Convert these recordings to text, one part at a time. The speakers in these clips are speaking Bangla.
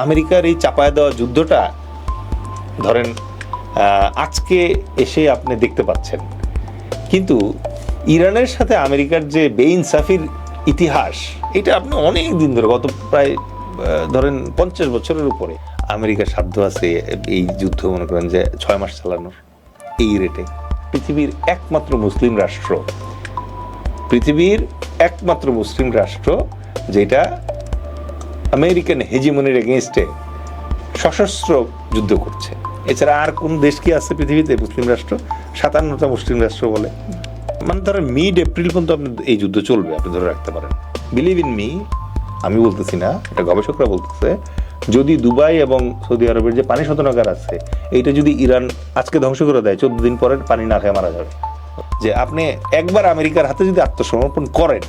আমেরিকার এই চাপায় দেওয়া যুদ্ধটা ধরেন আজকে এসে আপনি দেখতে পাচ্ছেন, কিন্তু ইরানের সাথে আমেরিকার যে বেইনসাফির ইতিহাস, এটা আপনি অনেক দিন ধরে, গত প্রায় ধরেন 50 বছরের উপরে আমেরিকার সাধ্য আছে এই যুদ্ধ মনে করেন যে 6 মাস চালানোর এই রেটে। পৃথিবীর একমাত্র মুসলিম রাষ্ট্র যেটা আমেরিকান হেজিমনির এগেনস্টে সশস্ত্র যুদ্ধ করছে। এছাড়া আর কোন দেশ কি আছে পৃথিবীতে মুসলিম রাষ্ট্র? 57টা মুসলিম রাষ্ট্র বলে। মানে ধরেন মিড এপ্রিল পর্যন্ত আপনি এই যুদ্ধ চলবে, আপনি ধরে রাখতে পারেন। বিলিভ ইন মি, আমি বলতেছি না, এটা গবেষকরা বলতেছে, যদি দুবাই এবং সৌদি আরবের যে পানি শোধনাগার আছে এইটা যদি ইরান আজকে ধ্বংস করে দেয়, 14 দিন পরে পানি না খেয়ে মারা যাবে। যে আপনি একবার আমেরিকার হাতে যদি আত্মসমর্পণ করেন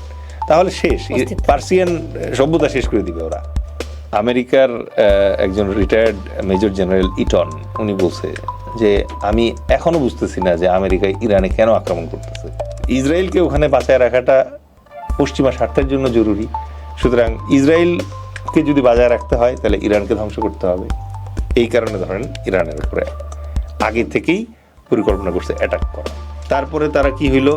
তাহলে শেষ, পার্সিয়ান সভ্যতা শেষ করে দিবে ওরা। আমেরিকার একজন রিটায়ার্ড মেজর জেনারেল ইটন উনি বলছে যে আমি এখনো বুঝতেছি না যে আমেরিকা ইরানে কেন আক্রমণ করতেছে। ইসরায়েলকে ওখানে বাঁচায় রাখাটা পশ্চিমা স্বার্থের জন্য জরুরি, সুতরাং ইসরায়েলকে যদি বজায় রাখতে হয় তাহলে ইরানকে ধ্বংস করতে হবে। এই কারণে ধরেন ইরানের উপরে আগে থেকেই পরিকল্পনা করছে অ্যাটাক করা। তারপরে তারা কি হইলো,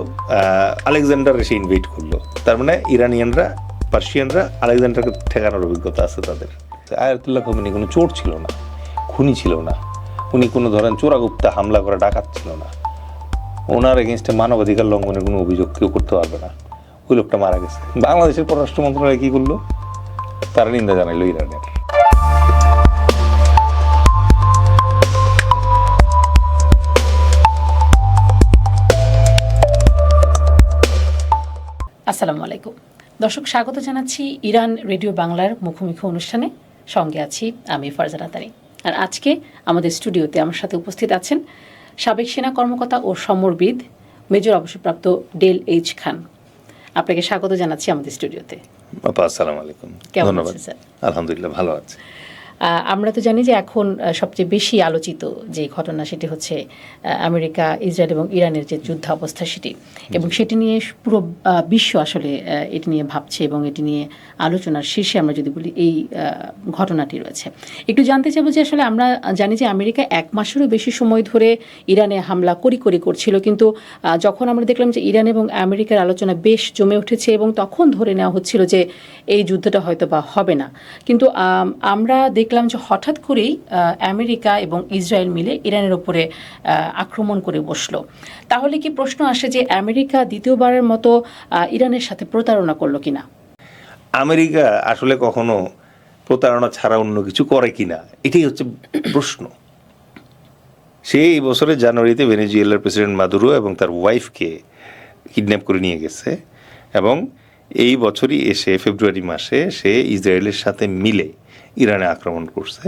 আলেকজান্ডার এসে ইনভেট করলো। তার মানে ইরানিয়ানরা, পার্সিয়ানরা আলেকজান্ডারকে ঠেকানোর অভিজ্ঞতা আছে তাদের। আয়াতুল্লাহ খোমেনি কোনো চোর ছিল না, খুনি ছিল না, উনি কোনো ধরেন চোরাগুপ্তা হামলা করে ডাকাত ছিল না, ওনার এগেনস্টে মানবাধিকার লঙ্ঘনের কোনো অভিযোগ কেউ করতে পারবে না। ওই লোকটা মারা গেছে। বাংলাদেশের পররাষ্ট্র মন্ত্রণালয় কি করলো? তারা নিন্দা জানাইলো ইরানের। আসসালামু আলাইকুম দর্শক, স্বাগত জানাচ্ছি ইরান রেডিও বাংলার মুখোমুখি অনুষ্ঠানে। সঙ্গে আছি আমি ফারজানা রাতারি। আর আজকে আমাদের স্টুডিওতে আমার সাথে উপস্থিত আছেন সাবেক সেনা কর্মকর্তা ও সমরবিদ মেজর অবসরপ্রাপ্ত ডেল এইচ খান। আপনাকে স্বাগত জানাচ্ছি আমাদের স্টুডিওতে। আসসালামু আলাইকুম। কেমন আছেন স্যার? আলহামদুলিল্লাহ, ভালো আছে। আমরা তো জানি যে এখন সবচেয়ে বেশি আলোচিত যে ঘটনা সেটি হচ্ছে আমেরিকা, ইসরায়েল এবং ইরানের যে যুদ্ধ অবস্থা সেটি, এবং সেটি নিয়ে পুরো বিশ্ব আসলে এটি নিয়ে ভাবছে এবং এটি নিয়ে আলোচনার শীর্ষে আমরা যদি বলি এই ঘটনাটি রয়েছে। একটু জানতে চাইব যে আসলে আমরা জানি যে আমেরিকা 1 মাসেরও বেশি সময় ধরে ইরানে হামলা করছিল, কিন্তু যখন আমরা দেখলাম যে ইরান এবং আমেরিকার আলোচনা বেশ জমে উঠেছে এবং তখন ধরে নেওয়া হচ্ছিল যে এই যুদ্ধটা হয়তো বা হবে না, কিন্তু আমরা দেখলাম যে হঠাৎ করেই আমেরিকা এবং ইসরায়েল মিলে ইরানের উপরে আক্রমণ করে বসলো। তাহলে কি প্রশ্ন আসে যে আমেরিকা দ্বিতীয়বারের মতো ইরানের সাথে প্রতারণা করলো কিনা? আমেরিকা আসলে কখনো প্রতারণা ছাড়া অন্য কিছু করে কিনা, এটাই হচ্ছে প্রশ্ন। সে এই বছরের জানুয়ারিতে ভেনেজুয়েলার প্রেসিডেন্ট মাদুরো এবং তার ওয়াইফকে কিডন্যাপ করে নিয়ে গেছে, এবং এই বছরই এসে ফেব্রুয়ারি মাসে সে ইসরায়েলের সাথে মিলে ইরানে আক্রমণ করছে।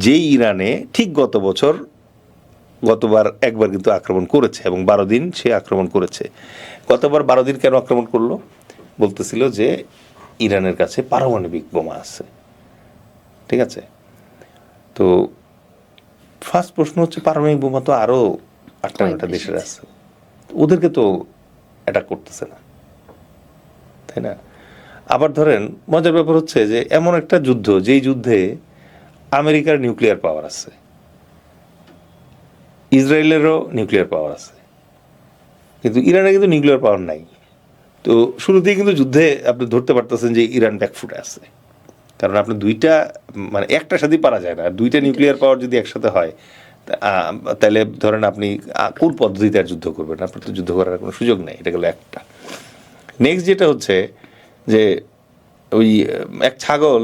যেই ইরানে ঠিক গতবার একবার কিন্তু আক্রমণ করেছে এবং 12 দিন সে আক্রমণ করেছে। গতবার 12 দিন কেন আক্রমণ করলো? বলতেছিল যে ইরানের কাছে পারমাণবিক বোমা আছে। ঠিক আছে, তো ফার্স্ট প্রশ্ন হচ্ছে পারমাণবিক বোমা তো আরও 8-9টা দেশের আছে, ওদেরকে তো অ্যাটাক করতেছে না, তাই না? আবার ধরেন মজার ব্যাপার হচ্ছে যে এমন একটা যুদ্ধ, যেই যুদ্ধে আমেরিকার নিউক্লিয়ার পাওয়ার আছে, ইসরায়েলেরও নিউক্লিয়ার পাওয়ার আছে, কিন্তু ইরানের কিন্তু নিউক্লিয়ার পাওয়ার নাই। তো শুরুতেই কিন্তু যুদ্ধে আপনি ধরতে পারতেছেন যে ইরান ব্যাকফুটে আছে, কারণ আপনি দুইটা, মানে একটার সাথেই পারা যায় না। দুইটা নিউক্লিয়ার পাওয়ার যদি একসাথে হয় তাহলে ধরেন আপনি কোন পদ্ধতিতে আর যুদ্ধ করবেন? আপনার তো যুদ্ধ করার কোনো সুযোগ নেই। এটা গেল একটা। নেক্সট যেটা হচ্ছে যে ওই এক ছাগল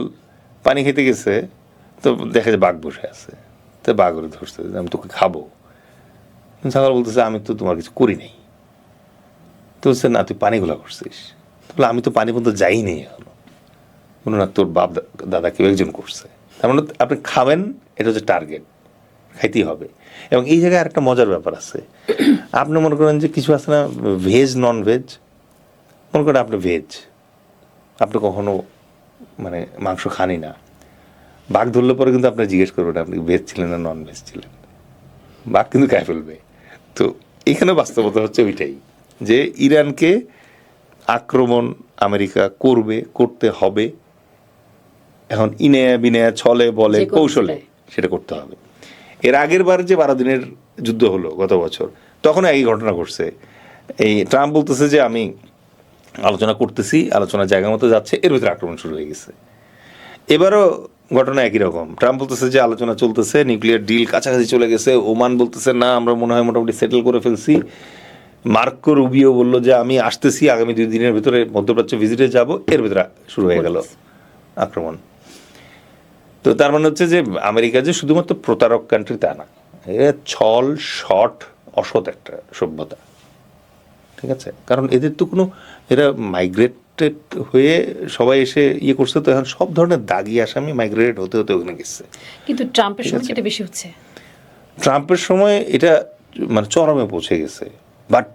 পানি খেতে গেছে, তো দেখা যায় বাঘ বসে আছে, তো বাঘ ওরে ধরছে, আমি তোকে খাবো। ছাগল বলতেছে আমি তো তোমার কিছু করি নাই। তো বলছে না, তুই পানিগুলা করছিস। তাহলে আমি তো পানি পর্যন্ত যাই নেই এখনো। বলুন না, তোর বাপ দাদা কেউ একজন করছে। তার মানে আপনি খাবেন, এটা হচ্ছে টার্গেট, খাইতেই হবে। এবং এই জায়গায় আরেকটা মজার ব্যাপার আছে। আপনি মনে করেন যে কিছু আছে না, ভেজ নন ভেজ। মনে করেন আপনি ভেজ, আপনি কখনো মানে মাংস খানি না, বাঘ ধরলে পরে কিন্তু আপনার জিজ্ঞেস করবেন আপনি ভেজ ছিলেন না নন ভেজ ছিলেন, বাঘ কিন্তু খাই ফেলবে। তো এখানে বাস্তবতা হচ্ছে ওইটাই, যে ইরানকে আক্রমণ আমেরিকা করতে হবে, এখন ইনেয়া বিনেয়া ছলে বলে যে কোনো কৌশলে সেটা করতে হবে। এর আগের বার যে 12 দিনের যুদ্ধ হলো গত বছর, তখন একই ঘটনা ঘটছে। এই ট্রাম্প বলতেছে যে আমি আলোচনা করতেছি, আলোচনার জায়গা মতো যাচ্ছে, এর ভিতরে আক্রমণ শুরু হয়ে গেছে। এবারও ঘটনা একই রকম। ট্রাম্প বলতেছে যে আলোচনা চলতেছে, নিউক্লিয়ার ডিল কাছাকাছি চলে গেছে। ওমান বলতেছে না, আমরা মনে হয় মোটামুটি সেটেল করে ফেলছি। মার্কো রুবিও বললো যে আমি আসতেছি, আগামী 2 দিনের ভিতরে মধ্যপ্রাচ্য ভিজিটে যাব। এর ভিতরে শুরু হয়ে গেল আক্রমণ। তো তার মানে হচ্ছে যে আমেরিকা যে শুধুমাত্র প্রতারক কান্ট্রি তা না, এরা ছল শট অসৎ একটা সভ্যতা। ঠিক আছে, কারণ এদের তো কোনো, এরা মাইগ্রেটেড হয়ে সবাই এসে ইয়ে করছে, তো এখন সব ধরনের দাগি আসামি মাইগ্রেটেড হতে হতে ওখানে গেছে। কিন্তু ট্রাম্পের সময় যেটা বেশি হচ্ছে, ট্রাম্পের সময় এটা মানে চরমে পৌঁছে গেছে। বাট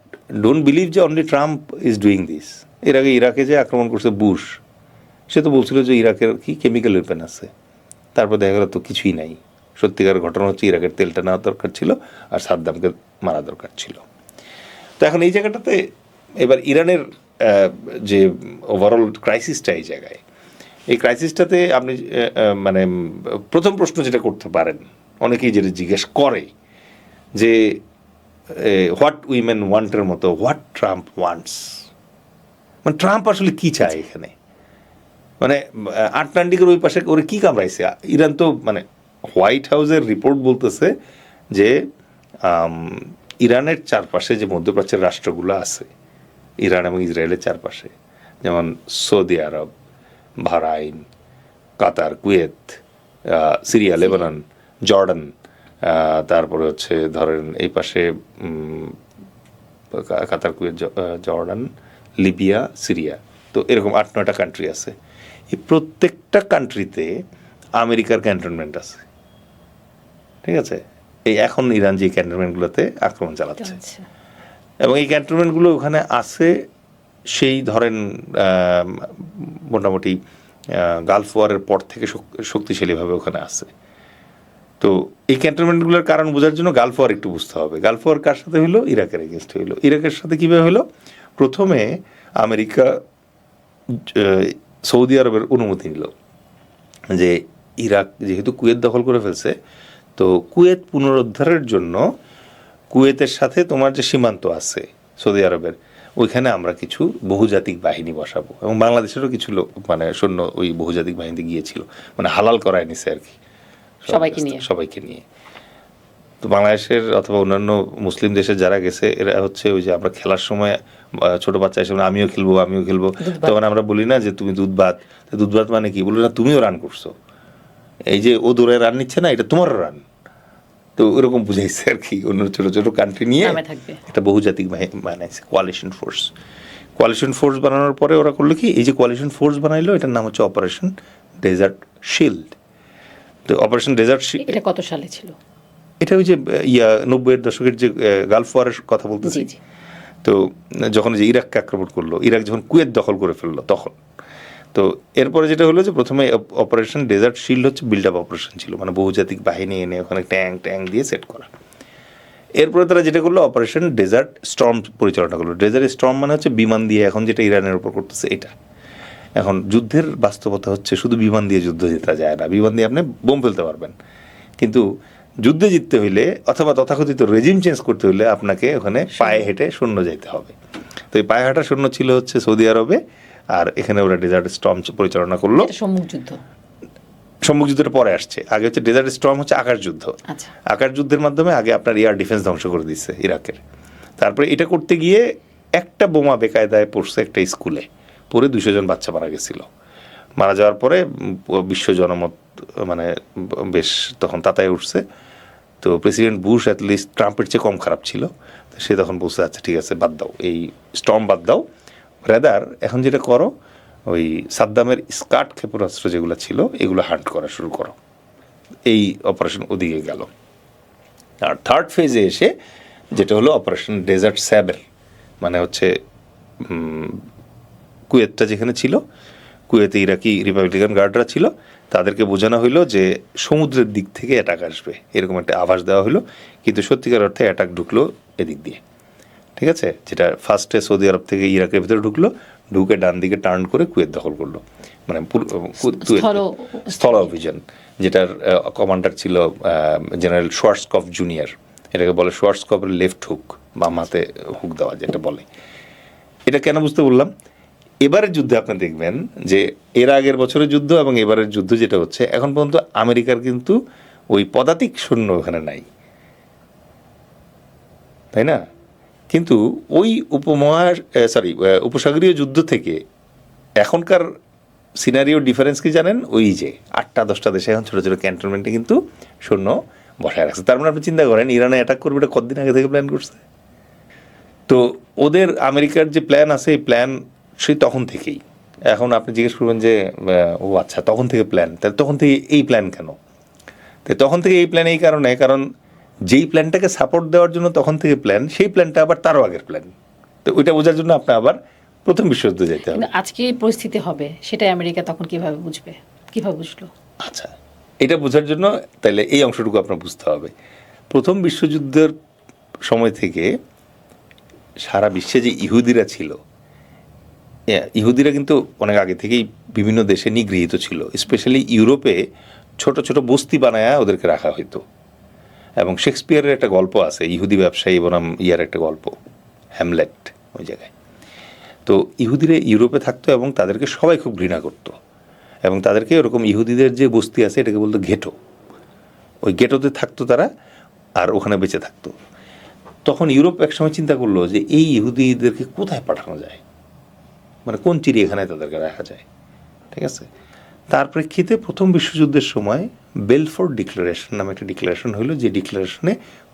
ডোন্ট বিলিভ যে only Trump is doing this. এর আগে ইরাকে যে আক্রমণ করছে বুশ, সে তো বলছিল যে ইরাকের কি কেমিক্যাল ওয়েপেন আছে, তারপর দেখা গেল তো কিছুই নাই। সত্যিকার ঘটনা হচ্ছে ইরাকের তেলটা নেওয়া দরকার ছিল আর সাদ্দামকে মারা দরকার ছিল। তো এখন এই জায়গাটাতে এবার ইরানের যে ওভারঅল ক্রাইসিসটা, এই জায়গায় এই ক্রাইসিসটাতে আপনি মানে প্রথম প্রশ্ন যেটা করতে পারেন, অনেকেই যেটা জিজ্ঞেস করে যে হোয়াট উইমেন ওয়ান্টের মতো হোয়াট ট্রাম্প ওয়ান্টস, মানে ট্রাম্প আসলে কি চায় এখানে, মানে আটলান্টিকের ওই পাশে ওরে কি কামড়াইছে ইরান। তো মানে হোয়াইট হাউসের রিপোর্ট বলতেছে যে ইরানের চারপাশে যে মধ্যপ্রাচ্যের রাষ্ট্রগুলো আছে, ইরান এবং ইসরায়েলের চারপাশে, যেমন সৌদি আরব, বাহরাইন, কাতার, কুয়েত, সিরিয়া, লেবানন, জর্ডান, তারপরে হচ্ছে ধরেন এই পাশে কাতার, কুয়েত, জর্ডান, লিবিয়া, সিরিয়া, তো এরকম 8-9টা কান্ট্রি আছে। এই প্রত্যেকটা কান্ট্রিতে আমেরিকার ক্যান্টনমেন্ট আছে। ঠিক আছে, এই এখন ইরান যে ক্যান্টনমেন্টগুলোতে আক্রমণ চালাচ্ছে, এবং এই ক্যান্টনমেন্টগুলো ওখানে আছে সেই ধরেন মোটামুটি গালফ ওয়ারের পর থেকে শক্তিশালীভাবে ওখানে আছে। তো এই ক্যান্টনমেন্টগুলোর কারণ বোঝার জন্য গালফ ওয়ার একটু বুঝতে হবে। গালফ ওয়ার কার সাথে হইলো? ইরাকের এগেনস্ট হইলো। ইরাকের সাথে কীভাবে হলো? প্রথমে আমেরিকা সৌদি আরবের অনুমতি নিল যে ইরাক যেহেতু কুয়েত দখল করে ফেলছে, তো কুয়েত পুনরুদ্ধারের জন্য কুয়েতের সাথে তোমার যে সীমান্ত আছে সৌদি আরবের, ওইখানে আমরা কিছু বহুজাতিক বাহিনী বসাবো, এবং বাংলাদেশেরও কিছু লোক মানে সৈন্য ওই বহুজাতিক বাহিনীতে গিয়েছিল, মানে হালাল করায় নিছে আর কি সবাইকে নিয়ে। তো বাংলাদেশের অথবা অন্যান্য মুসলিম দেশের যারা গেছে, এরা হচ্ছে ওই যে আমরা খেলার সময় ছোট বাচ্চা হিসেবে আমিও খেলবো, তখন আমরা বলি না যে তুমি দুধ ভাত মানে কি, বলি না তুমিও রান করছো, এই যে ও দৌড়ে রান নিচ্ছে না, এটা তোমার রান। তো ওরকম বুঝাইছে আর কি, অন্য ছোট ছোট কান্ট্রি নিয়ে একটা বহুজাতিক বানাইছে কোয়ালিশন ফোর্স বানানোর পরে ওরা করলো কি, এই যে কোয়ালিশন ফোর্স বানাইলো, এটার নাম হচ্ছে অপারেশন ডেজার্ট শিল্ড। তো অপারেশন ডেজার্ট শিল্ড এটা কত সালে ছিল? এটা ওই যে 90-এর দশকের যে গালফ ওয়ারের কথা বলতেছি। তো যখন যে ইরাককে আক্রমণ করলো, ইরাক যখন কুয়েত দখল করে ফেললো তখন, তো এরপরে যেটা হলো যে প্রথমে অপারেশন ডেজার্ট শিল্ড হচ্ছে বিল্ড আপ অপারেশন ছিল, মানে বহুজাতিক বাহিনী এনে ওখানে ট্যাঙ্ক দিয়ে সেট করা। এরপরে তারা যেটা করলো অপারেশন ডেজার্ট স্টর্ম পরিচালনা করলো। ডেজার্ট স্টর্ম মানে হচ্ছে বিমান দিয়ে, এখন যেটা ইরানের উপর করতেছে এটা। এখন যুদ্ধের বাস্তবতা হচ্ছে শুধু বিমান দিয়ে যুদ্ধ জেতা যায় না, বিমান দিয়ে আপনি বোম ফেলতে পারবেন, কিন্তু যুদ্ধে জিততে হইলে অথবা তথাকথিত রেজিম চেঞ্জ করতে হইলে আপনাকে ওখানে পায়ে হেঁটে সৈন্য যেতে হবে। তো এই পায়ে হাঁটা সৈন্য ছিল হচ্ছে সৌদি আরবে, আর এখানে ওরা ডেজার্ট স্টর্ম পরিচালনা করলো। সম্মুখ যুদ্ধের পরে আসছে, আগে হচ্ছে ডেজার্ট স্টর্ম হচ্ছে আকাশ যুদ্ধ। আকাশ যুদ্ধের মাধ্যমে আগে আপনার এয়ার ডিফেন্স ধ্বংস করে দিচ্ছে ইরাকের। তারপরে এটা করতে গিয়ে একটা বোমা বেকায়দায় পড়ছে একটা স্কুলে, পরে 200 জন বাচ্চা মারা গেছিল। মারা যাওয়ার পরে বিশ্ব জনমত মানে বেশ তখন তাতায় উঠছে। তো প্রেসিডেন্ট বুশ অ্যাটলিস্ট ট্রাম্পের চেয়ে কম খারাপ ছিল, সে তখন বলছে আচ্ছা ঠিক আছে বাদ দাও, এই স্টর্ম বাদ দাও, রেদার এখন যেটা করো ওই সাদ্দামের স্কার্ট ক্ষেপণাস্ত্র যেগুলো ছিল এগুলো হান্ট করা শুরু করো। এই অপারেশন ওদিকে গেল। আর থার্ড ফেজে এসে যেটা হলো অপারেশন ডেজার্ট স্যাবের, মানে হচ্ছে কুয়েতটা যেখানে ছিল, কুয়েতে ইরাকি রিপাবলিকান গার্ডরা ছিল, তাদেরকে বোঝানো হইলো যে সমুদ্রের দিক থেকে অ্যাটাক আসবে, এরকম একটা আভাস দেওয়া হলো, কিন্তু সত্যিকার অর্থে অ্যাটাক ঢুকলো এদিক দিয়ে। ঠিক আছে, যেটা ফার্স্টে সৌদি আরব থেকে ইরাকের ভিতরে ঢুকে ডান দিকে টার্ন করে কুয়েত দখল করলো। মানে স্থল- স্থল অভিযান, যেটার কমান্ডার ছিল জেনারেল শোয়ার্টসকফ জুনিয়র। এটাকে বলে শোয়ার্টসকফের লেফট হুক, বাম হাতে হুক দেওয়া যেটা বলে। এটা কেন বুঝতে বললাম, এবারের যুদ্ধে আপনি দেখবেন যে এর আগের বছরের যুদ্ধ এবং এবারের যুদ্ধ যেটা হচ্ছে, এখন পর্যন্ত আমেরিকার কিন্তু ওই পদাতিক সৈন্য ওখানে নাই, তাই না? কিন্তু ওই উপসাগরীয় যুদ্ধ থেকে এখনকার সিনারিও ডিফারেন্স কি জানেন? ওই যে 8-10টা দেশে এখন ছোটো ছোটো ক্যান্টনমেন্টে কিন্তু সৈন্য বসায় রাখছে। তার মানে আপনি চিন্তা করেন ইরানে অ্যাটাক করবে, এটা কতদিন আগে থেকে প্ল্যান করছে। তো ওদের আমেরিকার যে প্ল্যান আছে, এই প্ল্যান সেই তখন থেকেই। এখন আপনি জিজ্ঞেস করবেন যে ও আচ্ছা, তখন থেকে প্ল্যান, তাহলে তখন থেকে এই প্ল্যান কেন? তো তখন থেকে এই প্ল্যান এই কারণে, কারণ যেই প্ল্যানটাকে সাপোর্ট দেওয়ার জন্য তখন থেকে প্ল্যান, সেই প্ল্যানটা আবার তারও আগের প্ল্যান। তো ওইটা বোঝার জন্য আপনি আবার প্রথম বিশ্বযুদ্ধে যেতে হবে। কিন্তু আজকে এই পরিস্থিতি হবে, সেটা আমেরিকা তখন কিভাবে বুঝবে, কিভাবে বুঝলো? আচ্ছা, এটা বোঝার জন্য তাহলে এই অংশটুকু আপনার বুঝতে হবে। প্রথম বিশ্বযুদ্ধের সময় থেকে সারা বিশ্বে যে ইহুদিরা ছিল, ইহুদিরা কিন্তু অনেক আগে থেকেই বিভিন্ন দেশে নিগৃহীত ছিল। স্পেশালি ইউরোপে ছোট ছোট বস্তি বানায় ওদেরকে রাখা হইতো। এবং শেক্সপিয়ারের একটা গল্প আছে, ইহুদি ব্যবসায়ী বনাম ইয়ার একটা গল্প, হ্যামলেট, ওই জায়গায়। তো ইহুদিরা ইউরোপে থাকতো এবং তাদেরকে সবাই খুব ঘৃণা করতো, এবং তাদেরকে ওরকম ইহুদিদের যে বস্তি আছে এটাকে বলতো গেটো। ওই গেটোতে থাকতো তারা, আর ওখানে বেঁচে থাকতো। তখন ইউরোপ একসময় চিন্তা করলো যে এই ইহুদিদেরকে কোথায় পাঠানো যায়, মানে কোন চিড়িয়াখানায় তাদেরকে রাখা যায়, ঠিক আছে? তার প্রেক্ষিতে প্রথম বিশ্বযুদ্ধের সময় বেলফোর্ড ডিক্লারেশন নামে একটা ডিক্লারেশন হইলো, যে ডিক্লারেশনে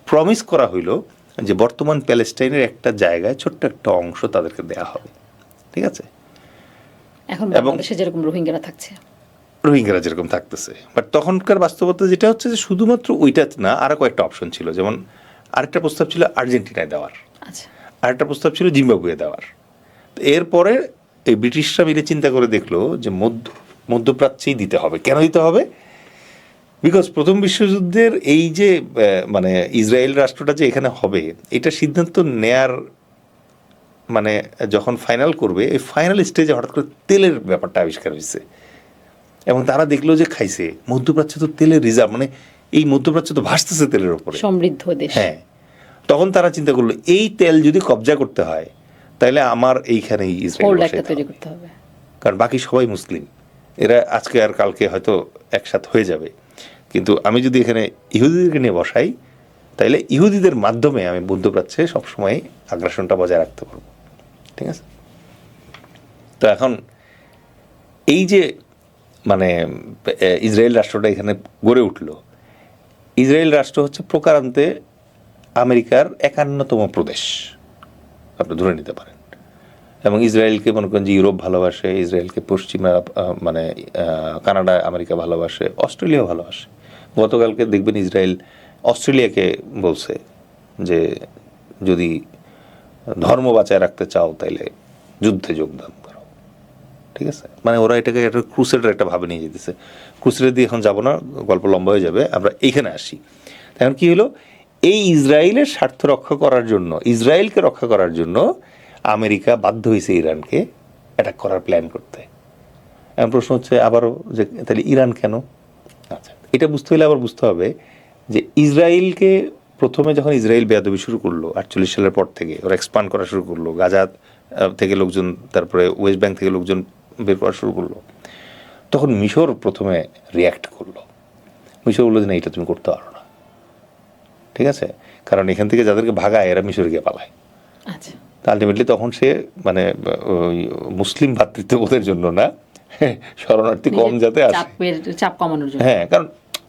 প্রমিস করা হইলো যে বর্তমান প্যালেস্টাইনের একটা জায়গায় ছোট্ট একটা অংশ তাদেরকে দেয়া হবে, ঠিক আছে? এখন বাংলাদেশে যেরকম রোহিঙ্গারা থাকছে, রোহিঙ্গারা যেরকম থাকতেছে। বাট তখনকার বাস্তবতা যেটা হচ্ছে যে শুধুমাত্র ওইটা না, আরও কয়েকটা অপশন ছিল। যেমন আরেকটা প্রস্তাব ছিল আর্জেন্টিনায় দেওয়ার, আচ্ছা, আরেকটা প্রস্তাব ছিল জিম্বাবুয়ে দেওয়ার। এরপরে এই ব্রিটিশরা মিলে চিন্তা করে দেখলো যে মধ্যপ্রাচ্যেই দিতে হবে। কেন দিতে হবে? বিকজ প্রথম বিশ্বযুদ্ধের এই যে মানে ইসরায়েল রাষ্ট্রটা যে এখানে হবে, এটা সিদ্ধান্ত নেয়ার মানে যখন ফাইনাল করবে, এই ফাইনাল স্টেজে হঠাৎ করে তেলের ব্যাপারটা আবিষ্কার হয়েছে, এবং তারা দেখলো যে খাইছে মধ্যপ্রাচ্যে তো তেলের রিজার্ভ, মানে এই মধ্যপ্রাচ্য তো ভাসতেছে তেলের উপরে, সমৃদ্ধ দেশ। হ্যাঁ। তখন তারা চিন্তা করলো এই তেল যদি কবজা করতে হয় তাহলে আমার এইখানেই ইসরায়েল তৈরি করতে হবে, কারণ বাকি সবাই মুসলিম, এরা আজকে আর কালকে হয়তো একসাথ হয়ে যাবে। কিন্তু আমি যদি এখানে ইহুদিদেরকে নিয়ে বসাই, তাইলে ইহুদিদের মাধ্যমে আমি মধ্যপ্রাচ্যে সবসময় আগ্রাসনটা বজায় রাখতে পারবো, ঠিক আছে? তো এখন এই যে মানে ইসরায়েল রাষ্ট্রটা এখানে গড়ে উঠল, ইসরায়েল রাষ্ট্র হচ্ছে প্রকারান্তে আমেরিকার 51তম প্রদেশ আপনি ধরে নিতে পারেন। এবং ইসরায়েলকে মনে করেন যে ইউরোপ ভালোবাসে, ইসরায়েলকে পশ্চিমা মানে কানাডা আমেরিকা ভালোবাসে, অস্ট্রেলিয়াও ভালোবাসে। গতকালকে দেখবেন ইসরায়েল অস্ট্রেলিয়াকে বলছে যে যদি ধর্ম বাঁচায় রাখতে চাও তাইলে যুদ্ধে যোগদান করো, ঠিক আছে? মানে ওরা এটাকে একটা ক্রুসেডের একটা ভাবে নিয়ে যেতেছে। ক্রুসেডে দিয়ে এখন যাবো না, গল্প লম্বা হয়ে যাবে, আমরা এইখানে আসি। এখন কি হলো, এই ইসরায়েলের স্বার্থ রক্ষা করার জন্য, ইসরায়েলকে রক্ষা করার জন্য আমেরিকা বাধ্য হয়েছে ইরানকে অ্যাটাক করার প্ল্যান করতে। এখন প্রশ্ন হচ্ছে আবারও যে তাহলে ইরান কেন? আচ্ছা, এটা বুঝতে হলে আবার বুঝতে হবে যে ইসরায়েলকে প্রথমে যখন ইসরায়েল বেয়াদবি শুরু করলো 48 সালের পর থেকে, ওরা এক্সপান্ড করা শুরু করলো, গাজা থেকে লোকজন, তারপরে ওয়েস্ট ব্যাংক থেকে লোকজন বের করা শুরু করলো, তখন মিশর প্রথমে রিয়্যাক্ট করলো। মিশর বললো যে না, এটা তুমি করতে পারো না, ঠিক আছে? কারণ এখান থেকে যাদেরকে ভাগায় এরা মিশরে গিয়ে পালায়। আচ্ছা, আলটিমেটলি তখন সে মানে মুসলিম ভ্রাতৃত্ববোধের জন্য না, শরণার্থী কম যাতে আসে, চাপ কমানোর জন্য। হ্যাঁ, কারণ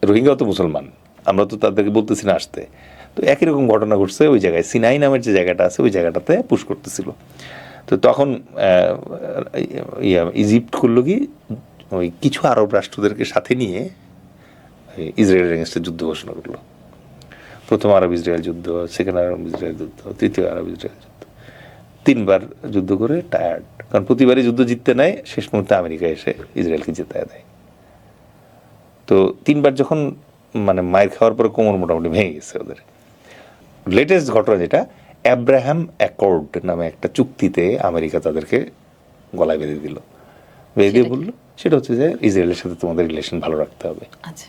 রোহিঙ্গাও তো মুসলমান, আমরা তো তাদেরকে বলতেছি না আসতে। তো একই রকম ঘটনা ঘটছে ওই জায়গায়, সিনাই নামের যে জায়গাটা আছে ওই জায়গাটাতে পুশ করতেছিল। তো তখন ইজিপ্ট করলো কি, ওই কিছু আরব রাষ্ট্রদেরকে সাথে নিয়ে ইসরায়েলের এগেনস্টে যুদ্ধ ঘোষণা করলো। প্রথম আরব ইসরায়েল যুদ্ধ, সেকেন্ড আরব ইসরায়েল যুদ্ধ, তৃতীয় আরব ইসরায়েল যুদ্ধ, 3বার যুদ্ধ করে টায়ার্ড। কারণ প্রতিবারই যুদ্ধ জিততে নেয়, শেষ মুহূর্তে আমেরিকা এসে ইসরায়েলকে জিতায় দেয়। তো 3বার যখন মানে মায়ের খাওয়ার পরে কোমর মোটামুটি ভেঙে গেছে ওদের। লেটেস্ট ঘটনা যেটা, অ্যাব্রাহাম অ্যাকর্ড নামে একটা চুক্তিতে আমেরিকা তাদেরকে গলায় বেঁধে দিল, বেঁধে দিয়ে বললো সেটা হচ্ছে যে ইসরায়েলের সাথে তোমাদের রিলেশন ভালো রাখতে হবে। আচ্ছা,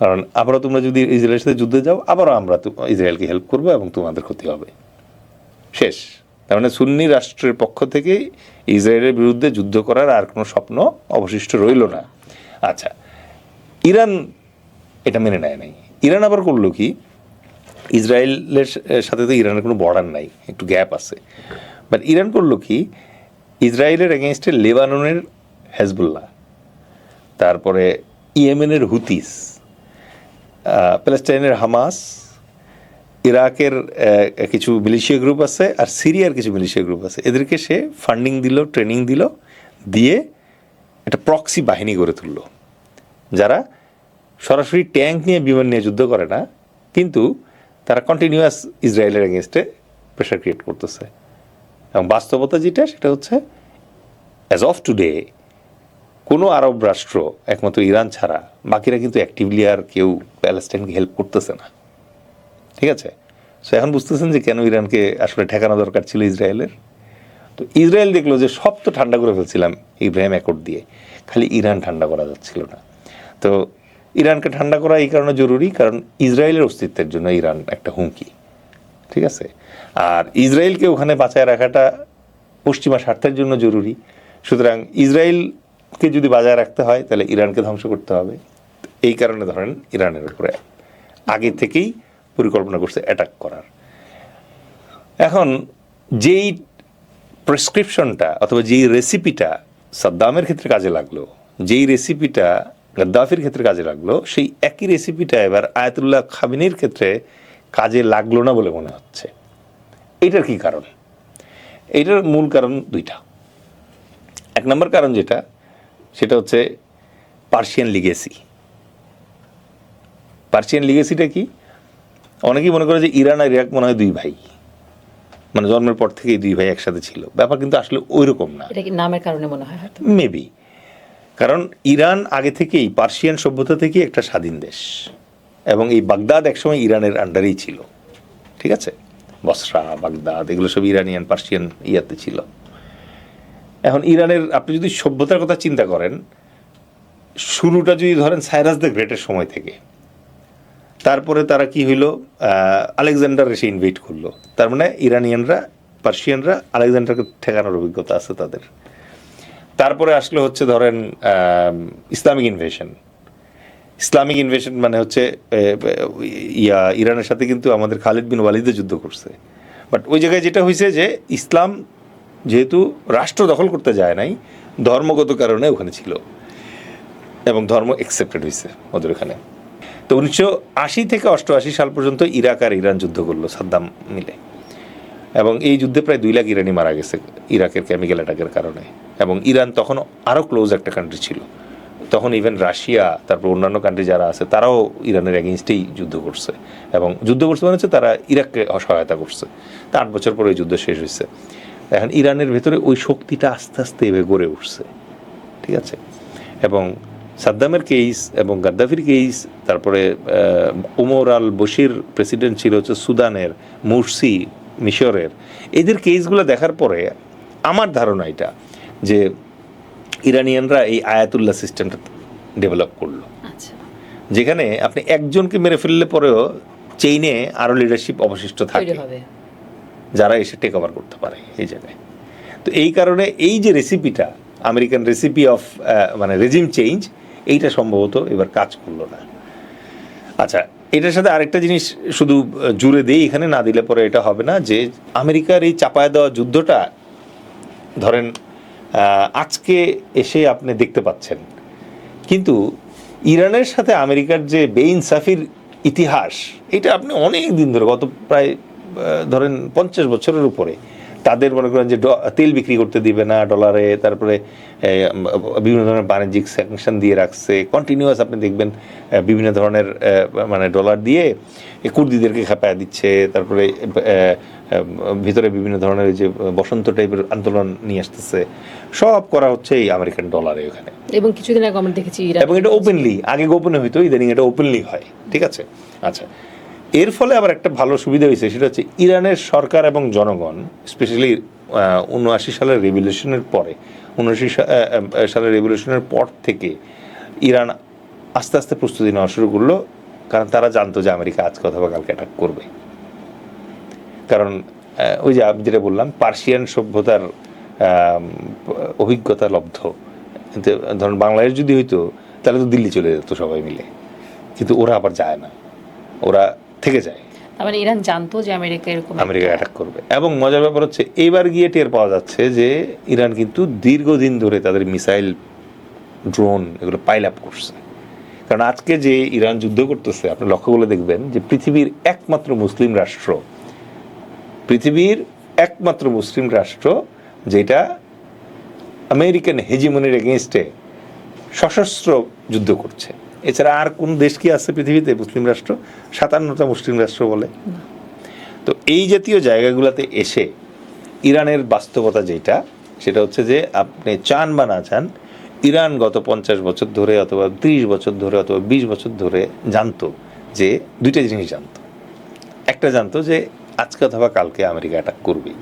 কারণ আবারও তোমরা যদি ইসরায়েলের সাথে যুদ্ধে যাও, আবারও আমরা ইসরায়েলকে হেল্প করবো এবং তোমাদের ক্ষতি হবে। শেষ। তার মানে সুন্নি রাষ্ট্রের পক্ষ থেকে ইসরায়েলের বিরুদ্ধে যুদ্ধ করার আর কোনো স্বপ্ন অবশিষ্ট রইল না। আচ্ছা, ইরান এটা মেনে নেয় নাই। ইরান আবার করলো কি, ইসরায়েলের সাথে তো ইরানের কোনো বর্ডার নাই, একটু গ্যাপ আছে, বাট ইরান করলো কি, ইসরায়েলের এগেনস্টে লেবাননের হেজবুল্লাহ, তারপরে ইয়েমেনের হুতিস, প্যালেস্টাইনের হামাস, ইরাকের কিছু মিলিশিয়া গ্রুপ আছে, আর সিরিয়ার কিছু মিলিশিয়া গ্রুপ আছে, এদেরকে সে ফান্ডিং দিল, ট্রেনিং দিল, দিয়ে একটা প্রক্সি বাহিনী গড়ে তুলল, যারা সরাসরি ট্যাঙ্ক নিয়ে বিমান নিয়ে যুদ্ধ করে না, কিন্তু তারা কন্টিনিউয়াস ইসরায়েলের এগেনস্টে প্রেশার ক্রিয়েট করতেছে। এবং বাস্তবতা যেটা, সেটা হচ্ছে অ্যাজ অফ টুডে কোনো আরব রাষ্ট্র একমাত্র ইরান ছাড়া বাকিরা কিন্তু অ্যাক্টিভলি আর কেউ প্যালেস্টাইনকে হেল্প করতেছে না। ঠিক আছে? সো এখন বুঝতেছেন যে কেন ইরানকে আসলে ঠেকানো দরকার ছিল ইসরায়েলের। তো ইসরায়েল দেখলো যে সব তো ঠান্ডা করে ফেলছিলাম ইব্রাহিম অ্যাকর্ড দিয়ে, খালি ইরান ঠান্ডা করা যাচ্ছিল না। তো ইরানকে ঠান্ডা করা এই কারণে জরুরি, কারণ ইসরায়েলের অস্তিত্বের জন্য ইরান একটা হুমকি। ঠিক আছে? আর ইসরায়েলকে ওখানে বাঁচায় রাখাটা পশ্চিমা স্বার্থের জন্য জরুরি। সুতরাং ইসরায়েলকে যদি বাজায় রাখতে হয়, তাহলে ইরানকে ধ্বংস করতে হবে। এই কারণে ধরেন ইরানের উপরে আগে থেকেই পরিকল্পনা করছে অ্যাটাক করার। এখন যেই প্রেসক্রিপশনটা অথবা যেই রেসিপিটা সাদ্দামের ক্ষেত্রে কাজে লাগলো, যেই রেসিপিটা গাদ্দাফির ক্ষেত্রে কাজে লাগলো, সেই একই রেসিপিটা এবার আয়াতুল্লাহ খামেনির ক্ষেত্রে কাজে লাগলো না বলে মনে হচ্ছে। এইটার কি কারণ? এইটার মূল কারণ দুইটা। এক নম্বর কারণ যেটা, সেটা হচ্ছে পার্সিয়ান লিগেসি। পার্সিয়ান লিগেসিটা কি? অনেকেই মনে করে যে ইরান আর ইরাক মনে হয় দুই ভাই, মানে জন্মের পর থেকেই দুই ভাই একসাথে ছিল। ব্যাপার কিন্তু আসলে ওই রকম না। এটা কি নামের কারণে মনে হয়? মেবি। কারণ ইরান আগে থেকেই পার্সিয়ান সভ্যতা থেকেই একটা স্বাধীন দেশ, এবং এই বাগদাদ একসময় ইরানের আন্ডারেই ছিল। ঠিক আছে? বসরা, বাগদাদ, এগুলো সব ইরানিয়ান পার্সিয়ান ইয়াতে ছিল। এখন ইরানের আপনি যদি সভ্যতার কথা চিন্তা করেন, শুরুটা যদি ধরেন সাইরাস দ্য গ্রেটের সময় থেকে, তারপরে তারা কি হইল, আলেকজান্ডার এসে ইনভাইট করলো। তার মানে ইরানিয়ানরা, পার্সিয়ানরা আলেকজান্ডারকে ঠেকানোর অভিজ্ঞতা আছে তাদের। তারপরে আসলে হচ্ছে ধরেন ইসলামিক ইনভেশন। ইসলামিক ইনভেশন মানে হচ্ছে ইরানের সাথে কিন্তু আমাদের খালিদ বিন ওয়ালিদে যুদ্ধ করছে। বাট ওই জায়গায় যেটা হয়েছে যে ইসলাম যেহেতু রাষ্ট্র দখল করতে যায় নাই, ধর্মগত কারণে ওখানে ছিল, এবং ধর্ম অ্যাকসেপ্টেড হয়েছে ওদের ওখানে। তো 1980 থেকে 88 সাল পর্যন্ত ইরাক আর ইরান যুদ্ধ করলো সাদ্দাম মিলে, এবং এই যুদ্ধে প্রায় 2 লাখ ইরানি মারা গেছে ইরাকের কেমিক্যাল অ্যাটাকের কারণে। এবং ইরান তখন আরও ক্লোজ একটা কান্ট্রি ছিল, তখন ইভেন রাশিয়া, তারপর অন্যান্য কান্ট্রি যারা আছে তারাও ইরানের এগেনস্টেই যুদ্ধ করছে, এবং যুদ্ধ করছে মানে হচ্ছে তারা ইরাককে সহায়তা করছে। তা 8 বছর পরে যুদ্ধ শেষ হয়েছে। এখন ইরানের ভেতরে ওই শক্তিটা আস্তে আস্তে এভাবে গড়ে উঠছে। ঠিক আছে? এবং সাদ্দামের কেস এবং গাদ্দাফির কেস, তারপরে ওমর আল বশির প্রেসিডেন্ট ছিল হচ্ছে সুদানের, মুরসি মিশরের, এদের কেসগুলো দেখার পরে আমার ধারণা এটা যে ইরানিয়ানরা এই আয়াতুল্লাহ সিস্টেমটা ডেভেলপ করলো, যেখানে আপনি একজনকে মেরে ফেললে পরেও চেইনে আরও লিডারশিপ অবশিষ্ট থাকে যারা এসে টেক ওভার করতে পারে এই জায়গায়। তো এই কারণে এই যে রেসিপিটা, আমেরিকান রেসিপি অফ মানে রেজিম চেঞ্জ, এইটা সম্ভবত এবার কাজ করলো না। আচ্ছা, এটার সাথে আরেকটা জিনিস শুধু জুড়ে দেই এখানে, না দিলে পরে এটা হবে না, যে আমেরিকার এই চাপায় দেওয়া যুদ্ধটা ধরেন আজকে এসে আপনি দেখতে পাচ্ছেন, কিন্তু ইরানের সাথে আমেরিকার যে বেইনসাফির ইতিহাস, এটা আপনি অনেক দিন ধরে, গত প্রায় ধরেন 50 বছরের উপরে, তাদের মনে করেন যে তেল বিক্রি করতে দিবে না ডলারে, তারপরে বিভিন্ন ধরনের বাণিজ্যিক স্যাংশন দিয়ে রাখছে কন্টিনিউয়াস। আপনি দেখবেন বিভিন্ন ধরনের মানে ডলার দিয়ে কুর্দিদেরকে খেপায়া দিচ্ছে, তারপরে ভিতরে বিভিন্ন ধরনের যে বসন্ত টাইপের আন্দোলন নিয়ে আসতেছে, সব করা হচ্ছে এই আমেরিকান ডলারে ওখানে। এবং কিছুদিন আগে আমরা দেখেছি, এবং এটা ওপেনলি, আগে গোপনে হইতো, ইদানিং এটা ওপেনলি হয়। ঠিক আছে? আচ্ছা, এর ফলে আবার একটা ভালো সুবিধা হয়েছে, সেটা হচ্ছে ইরানের সরকার এবং জনগণ, স্পেশালি 79 সালের রেভলিউশনের পরে, সালের রেভলিউশনের পর থেকে ইরান আস্তে আস্তে প্রস্তুতি নেওয়া শুরু করলো, কারণ তারা জানতো যে আমেরিকা আজকে অথবা কালকে অ্যাটাক করবে। কারণ ওই যে আমি যেটা বললাম, পার্সিয়ান সভ্যতার অভিজ্ঞতা লব্ধ। ধরুন বাংলাদেশ যদি হইতো তাহলে তো দিল্লি চলে যেত সবাই মিলে, কিন্তু ওরা আবার যায় না, ওরা থেকে যায়। মানে ইরান জানতো যে আমেরিকা অ্যাটাক করবে। এবং মজার ব্যাপার হচ্ছে এইবার গিয়ে টের পাওয়া যাচ্ছে যে ইরান কিন্তু দীর্ঘদিন ধরে তাদের মিসাইল, ড্রোন এগুলো পাইল আপ করছে। কারণ আজকে যে ইরান যুদ্ধ করতেছে, আপনি লক্ষ্য করে দেখবেন যে পৃথিবীর একমাত্র মুসলিম রাষ্ট্র যেটা আমেরিকান হেজিমনির এগেনস্টে সশস্ত্র যুদ্ধ করছে। এছাড়া আর কোন দেশ কি আছে পৃথিবীতে মুসলিম রাষ্ট্র? 57টা মুসলিম রাষ্ট্র বলে। তো এই জাতীয় জায়গাগুলোতে এসে ইরানের বাস্তবতা যেটা, সেটা হচ্ছে যে আপনি চান বা না চান, ইরান গত 50 বছর ধরে অথবা 30 বছর ধরে অথবা 20 বছর ধরে জানতো যে দুইটা জিনিস জানতো। একটা জানতো যে আজকে অথবা কালকে আমেরিকা অ্যাটাক করবে,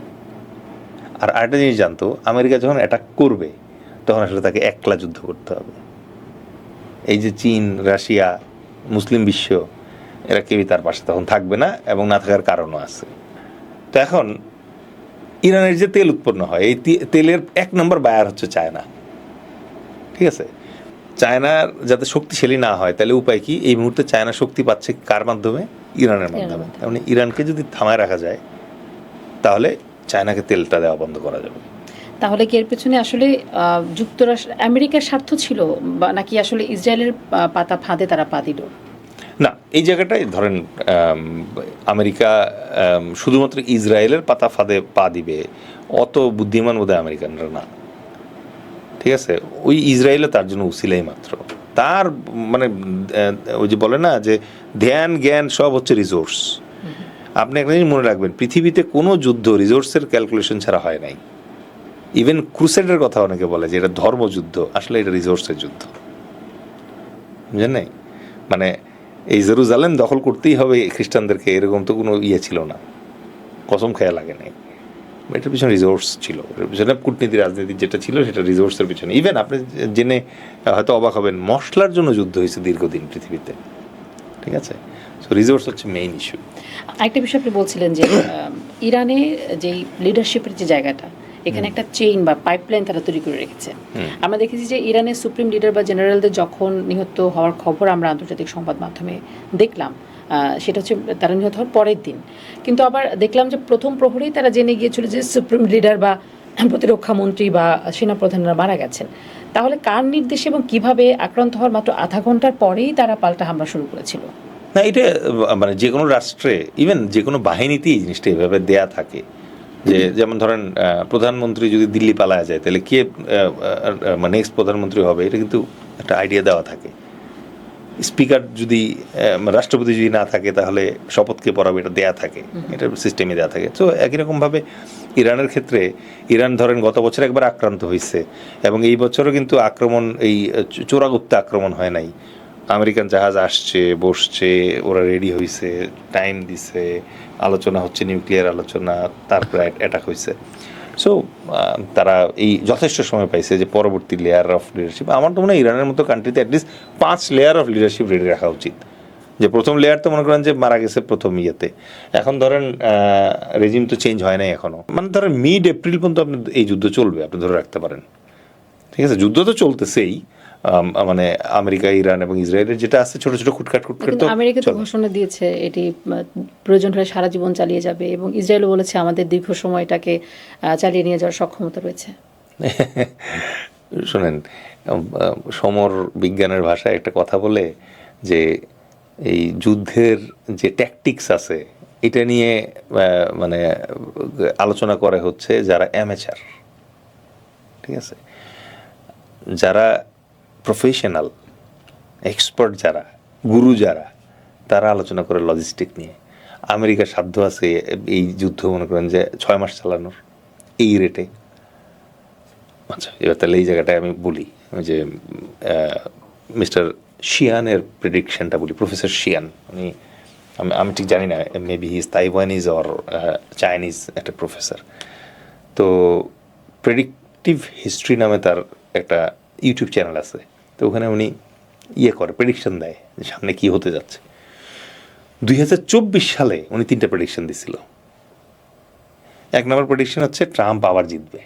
আর আরেকটা জিনিস জানতো আমেরিকা যখন অ্যাটাক করবে তখন আসলে তাকে একলা যুদ্ধ করতে হবে। এই যে চীন, রাশিয়া, মুসলিম বিশ্ব, এরা কেউই তার পাশে তখন থাকবে না, এবং না থাকার কারণও আছে। তো এখন ইরানের যে তেল উৎপন্ন হয়, এই তেলের 1 নম্বর বায়ার হচ্ছে চায়না। ঠিক আছে, চায়নার যাতে শক্তিশালী না হয় তাহলে উপায় কি? এই মুহূর্তে চায়না শক্তি পাচ্ছে কার মাধ্যমে? ইরানের মাধ্যমে। মানে ইরানকে যদি থামায় রাখা যায় তাহলে চায়নাকে তেলটা দেওয়া বন্ধ করা যাবে। তাহলে কি এর পেছনে আসলে যুক্তরাষ্ট্র, আমেরিকার স্বার্থ ছিল, বা নাকি আসলে ইসরায়েলের পাতা ফাঁদে তারা পা দিল? না, এই জায়গাটায় ধরেন আমেরিকা শুধুমাত্র ইসরায়েলের পাতা ফাঁদে পা দিবে অত বুদ্ধিমান বোধহয় আমেরিকানরা না। ঠিক আছে, ওই ইসরায়েলও তার জন্য উসিলাই মাত্র। তার মানে ওই যে বলে না যে ধ্যান জ্ঞান সব হচ্ছে রিসোর্স। আপনি একটা জিনিস মনে রাখবেন, পৃথিবীতে কোনো যুদ্ধ রিসোর্সের ক্যালকুলেশন ছাড়া হয় নাই। ইভেন ক্রুসেডের কথা অনেকে বলে যে এটা ধর্মযুদ্ধ, আসলে এটা রিসোর্সের যুদ্ধ, বুঝলেন নাই? মানে এই জেরুজালেম দখল করতেই হবে খ্রিস্টানদেরকে, এরকম তো কোনো ইয়ে ছিল না, কসম খেয়া লাগে নাই। এটার পিছনে রিসোর্স ছিল, এটার পিছনে কূটনীতি রাজনীতি যেটা ছিল সেটা রিসোর্সের পিছনে। ইভেন আপনি জেনে হয়তো অবাক হবেন, মশলার জন্য যুদ্ধ হয়েছে দীর্ঘদিন পৃথিবীতে। ঠিক আছে, সো রিসোর্স হচ্ছে মেইন ইস্যু। আরেকটা বিষয় আপনি বলছিলেন যে ইরানে যেই লিডারশিপের যে জায়গাটা, এখানে একটা চেইন বা পাইপলাইন তারা তৈরি করে রেখেছে। আমরা দেখেছি যে ইরানের সুপ্রিম লিডার বা জেনারেলদের যখন নিহত হওয়ার খবর আমরা আন্তর্জাতিক সংবাদ মাধ্যমে দেখলাম, সেটা হচ্ছে তারা নিহত হওয়ার পরের দিন। কিন্তু আবার দেখলাম যে প্রথম প্রহরেই তারা জেনে গিয়েছিল যে সুপ্রিম লিডার বা প্রতিরক্ষা মন্ত্রী বা সেনাপ্রধানরা মারা গেছেন। তাহলে কার নির্দেশে এবং কিভাবে আক্রান্ত হওয়ার মাত্র আধা ঘন্টার পরেই তারা পাল্টা হামলা শুরু করেছিল? না, এটা মানে যে কোনো রাষ্ট্রে, ইভেন যে কোনো বাহিনীতেই এই জিনিসটা এভাবে দেয়া থাকে যে, যেমন ধরেন প্রধানমন্ত্রী যদি দিল্লি পালায়া যায় তাহলে কে নেক্সট প্রধানমন্ত্রী হবে, এটা কিন্তু একটা আইডিয়া দেওয়া থাকে। স্পিকার যদি রাষ্ট্রপতি যদি না থাকে তাহলে শপথকে পড়াবে, এটা দেয়া থাকে, এটা সিস্টেমে দেওয়া থাকে। তো একই রকমভাবে ইরানের ক্ষেত্রে, ইরান ধরেন গত বছর একবার আক্রান্ত হয়েছে, এবং এই বছরও কিন্তু আক্রমণ, এই চোরাগুপ্ত আক্রমণ হয় নাই। আমেরিকান জাহাজ আসছে, বসছে, ওরা রেডি হয়েছে, টাইম দিছে, আলোচনা হচ্ছে, নিউক্লিয়ার আলোচনা, তারপরে অ্যাটাক হয়েছে। সো তারা এই যথেষ্ট সময় পাইছে যে পরবর্তী লেয়ার অফ লিডারশিপ। আমার তো মনে হয় ইরানের মতো কান্ট্রিতে at least 5 layer of leadership ready রাখা উচিত। যে প্রথম লেয়ার তো মনে করেন যে মারা গেছে প্রথম ইয়েতে, এখন ধরেন রেজিম তো চেঞ্জ হয় নাই এখনো, মানে ধরেন মিড এপ্রিল পর্যন্ত আপনি এই যুদ্ধ চলবে, আপনি ধরে রাখতে পারেন। ঠিক আছে, যুদ্ধ তো চলতেছেই, মানে আমেরিকা, ইরান এবং ইসরায়েলের যেটা আছে ছোট ছোট খুটখাট তো আমেরিকা তো ঘোষণা দিয়েছে এটি প্রয়োজন হলে সারা জীবন চালিয়ে যাবে, এবং ইসরায়েলও বলেছে আমাদের দীর্ঘ সময়টাকে চালিয়ে নিয়ে যাওয়ার সক্ষমতা রয়েছে। শোনেন, সমর বিজ্ঞানের ভাষায় একটা কথা বলে যে এই যুদ্ধের যে ট্যাকটিক্স আছে এটা নিয়ে মানে আলোচনা করে হচ্ছে যারা অ্যামেচার। ঠিক আছে, যারা প্রফেশনাল এক্সপার্ট, যারা গুরু, যারা তারা আলোচনা করে লজিস্টিক নিয়ে। আমেরিকার সাধ্য আছে এই যুদ্ধ মনে করেন যে 6 মাস চালানোর এই রেটে। আচ্ছা, এবার তাহলে এই জায়গাটায় আমি বলি যে মিস্টার শিয়ানের প্রেডিকশনটা বলি, প্রফেসর শিয়ান, আমি ঠিক জানি না, maybe he is Taiwanese or Chinese একটা প্রফেসর। তো প্রেডিক্টিভ অবজেক্টিভ হিস্ট্রি নামে তার একটা ইউটিউব চ্যানেল আছে, তো ওখানে উনি করে প্রেডিকশন দেয় যে সামনে কি হতে যাচ্ছে। 2024 সালে উনি 3টা প্রেডিকশন দিছিল। 1 নম্বর প্রেডিকশন হচ্ছে ট্রাম্প আবার জিতবে।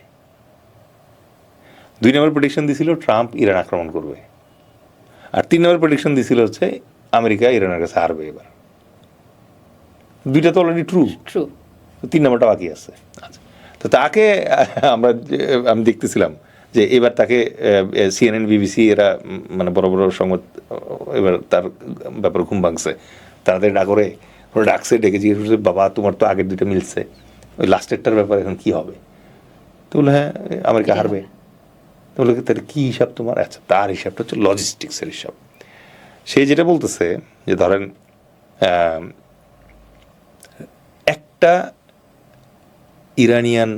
2 নম্বর প্রেডিকশন দিছিল ট্রাম্প ইরান আক্রমণ করবে। আর 3 নম্বর প্রেডিকশন দিছিল হচ্ছে আমেরিকা ইরানের কাছে হারবে এবার। 2টা তো অলরেডি ট্রু, 3 নম্বরটা বাকি আছে। আচ্ছা, তো তাকে আমি দেখতেছিলাম যে এবার তাকে CNN BBC এরা মানে বড় বড় সংবাদ এবার তার ব্যাপারে ঘুম ভাঙছে, তাদের ডাকরে ওরা ডাকছে, ডেকে জিজ্ঞেস করছে বাবা তোমার তো আগের 2টা মিলছে, ওই লাস্টেরটার ব্যাপারে এখন কি হবে? তো বলে হ্যাঁ আমেরিকা হারবে। তো বলে তার কী হিসাব তোমার? আচ্ছা, তার হিসাবটা হচ্ছে লজিস্টিক্সের হিসাব। সে যেটা বলতেছে যে ধরেন একটা ইরানিয়ান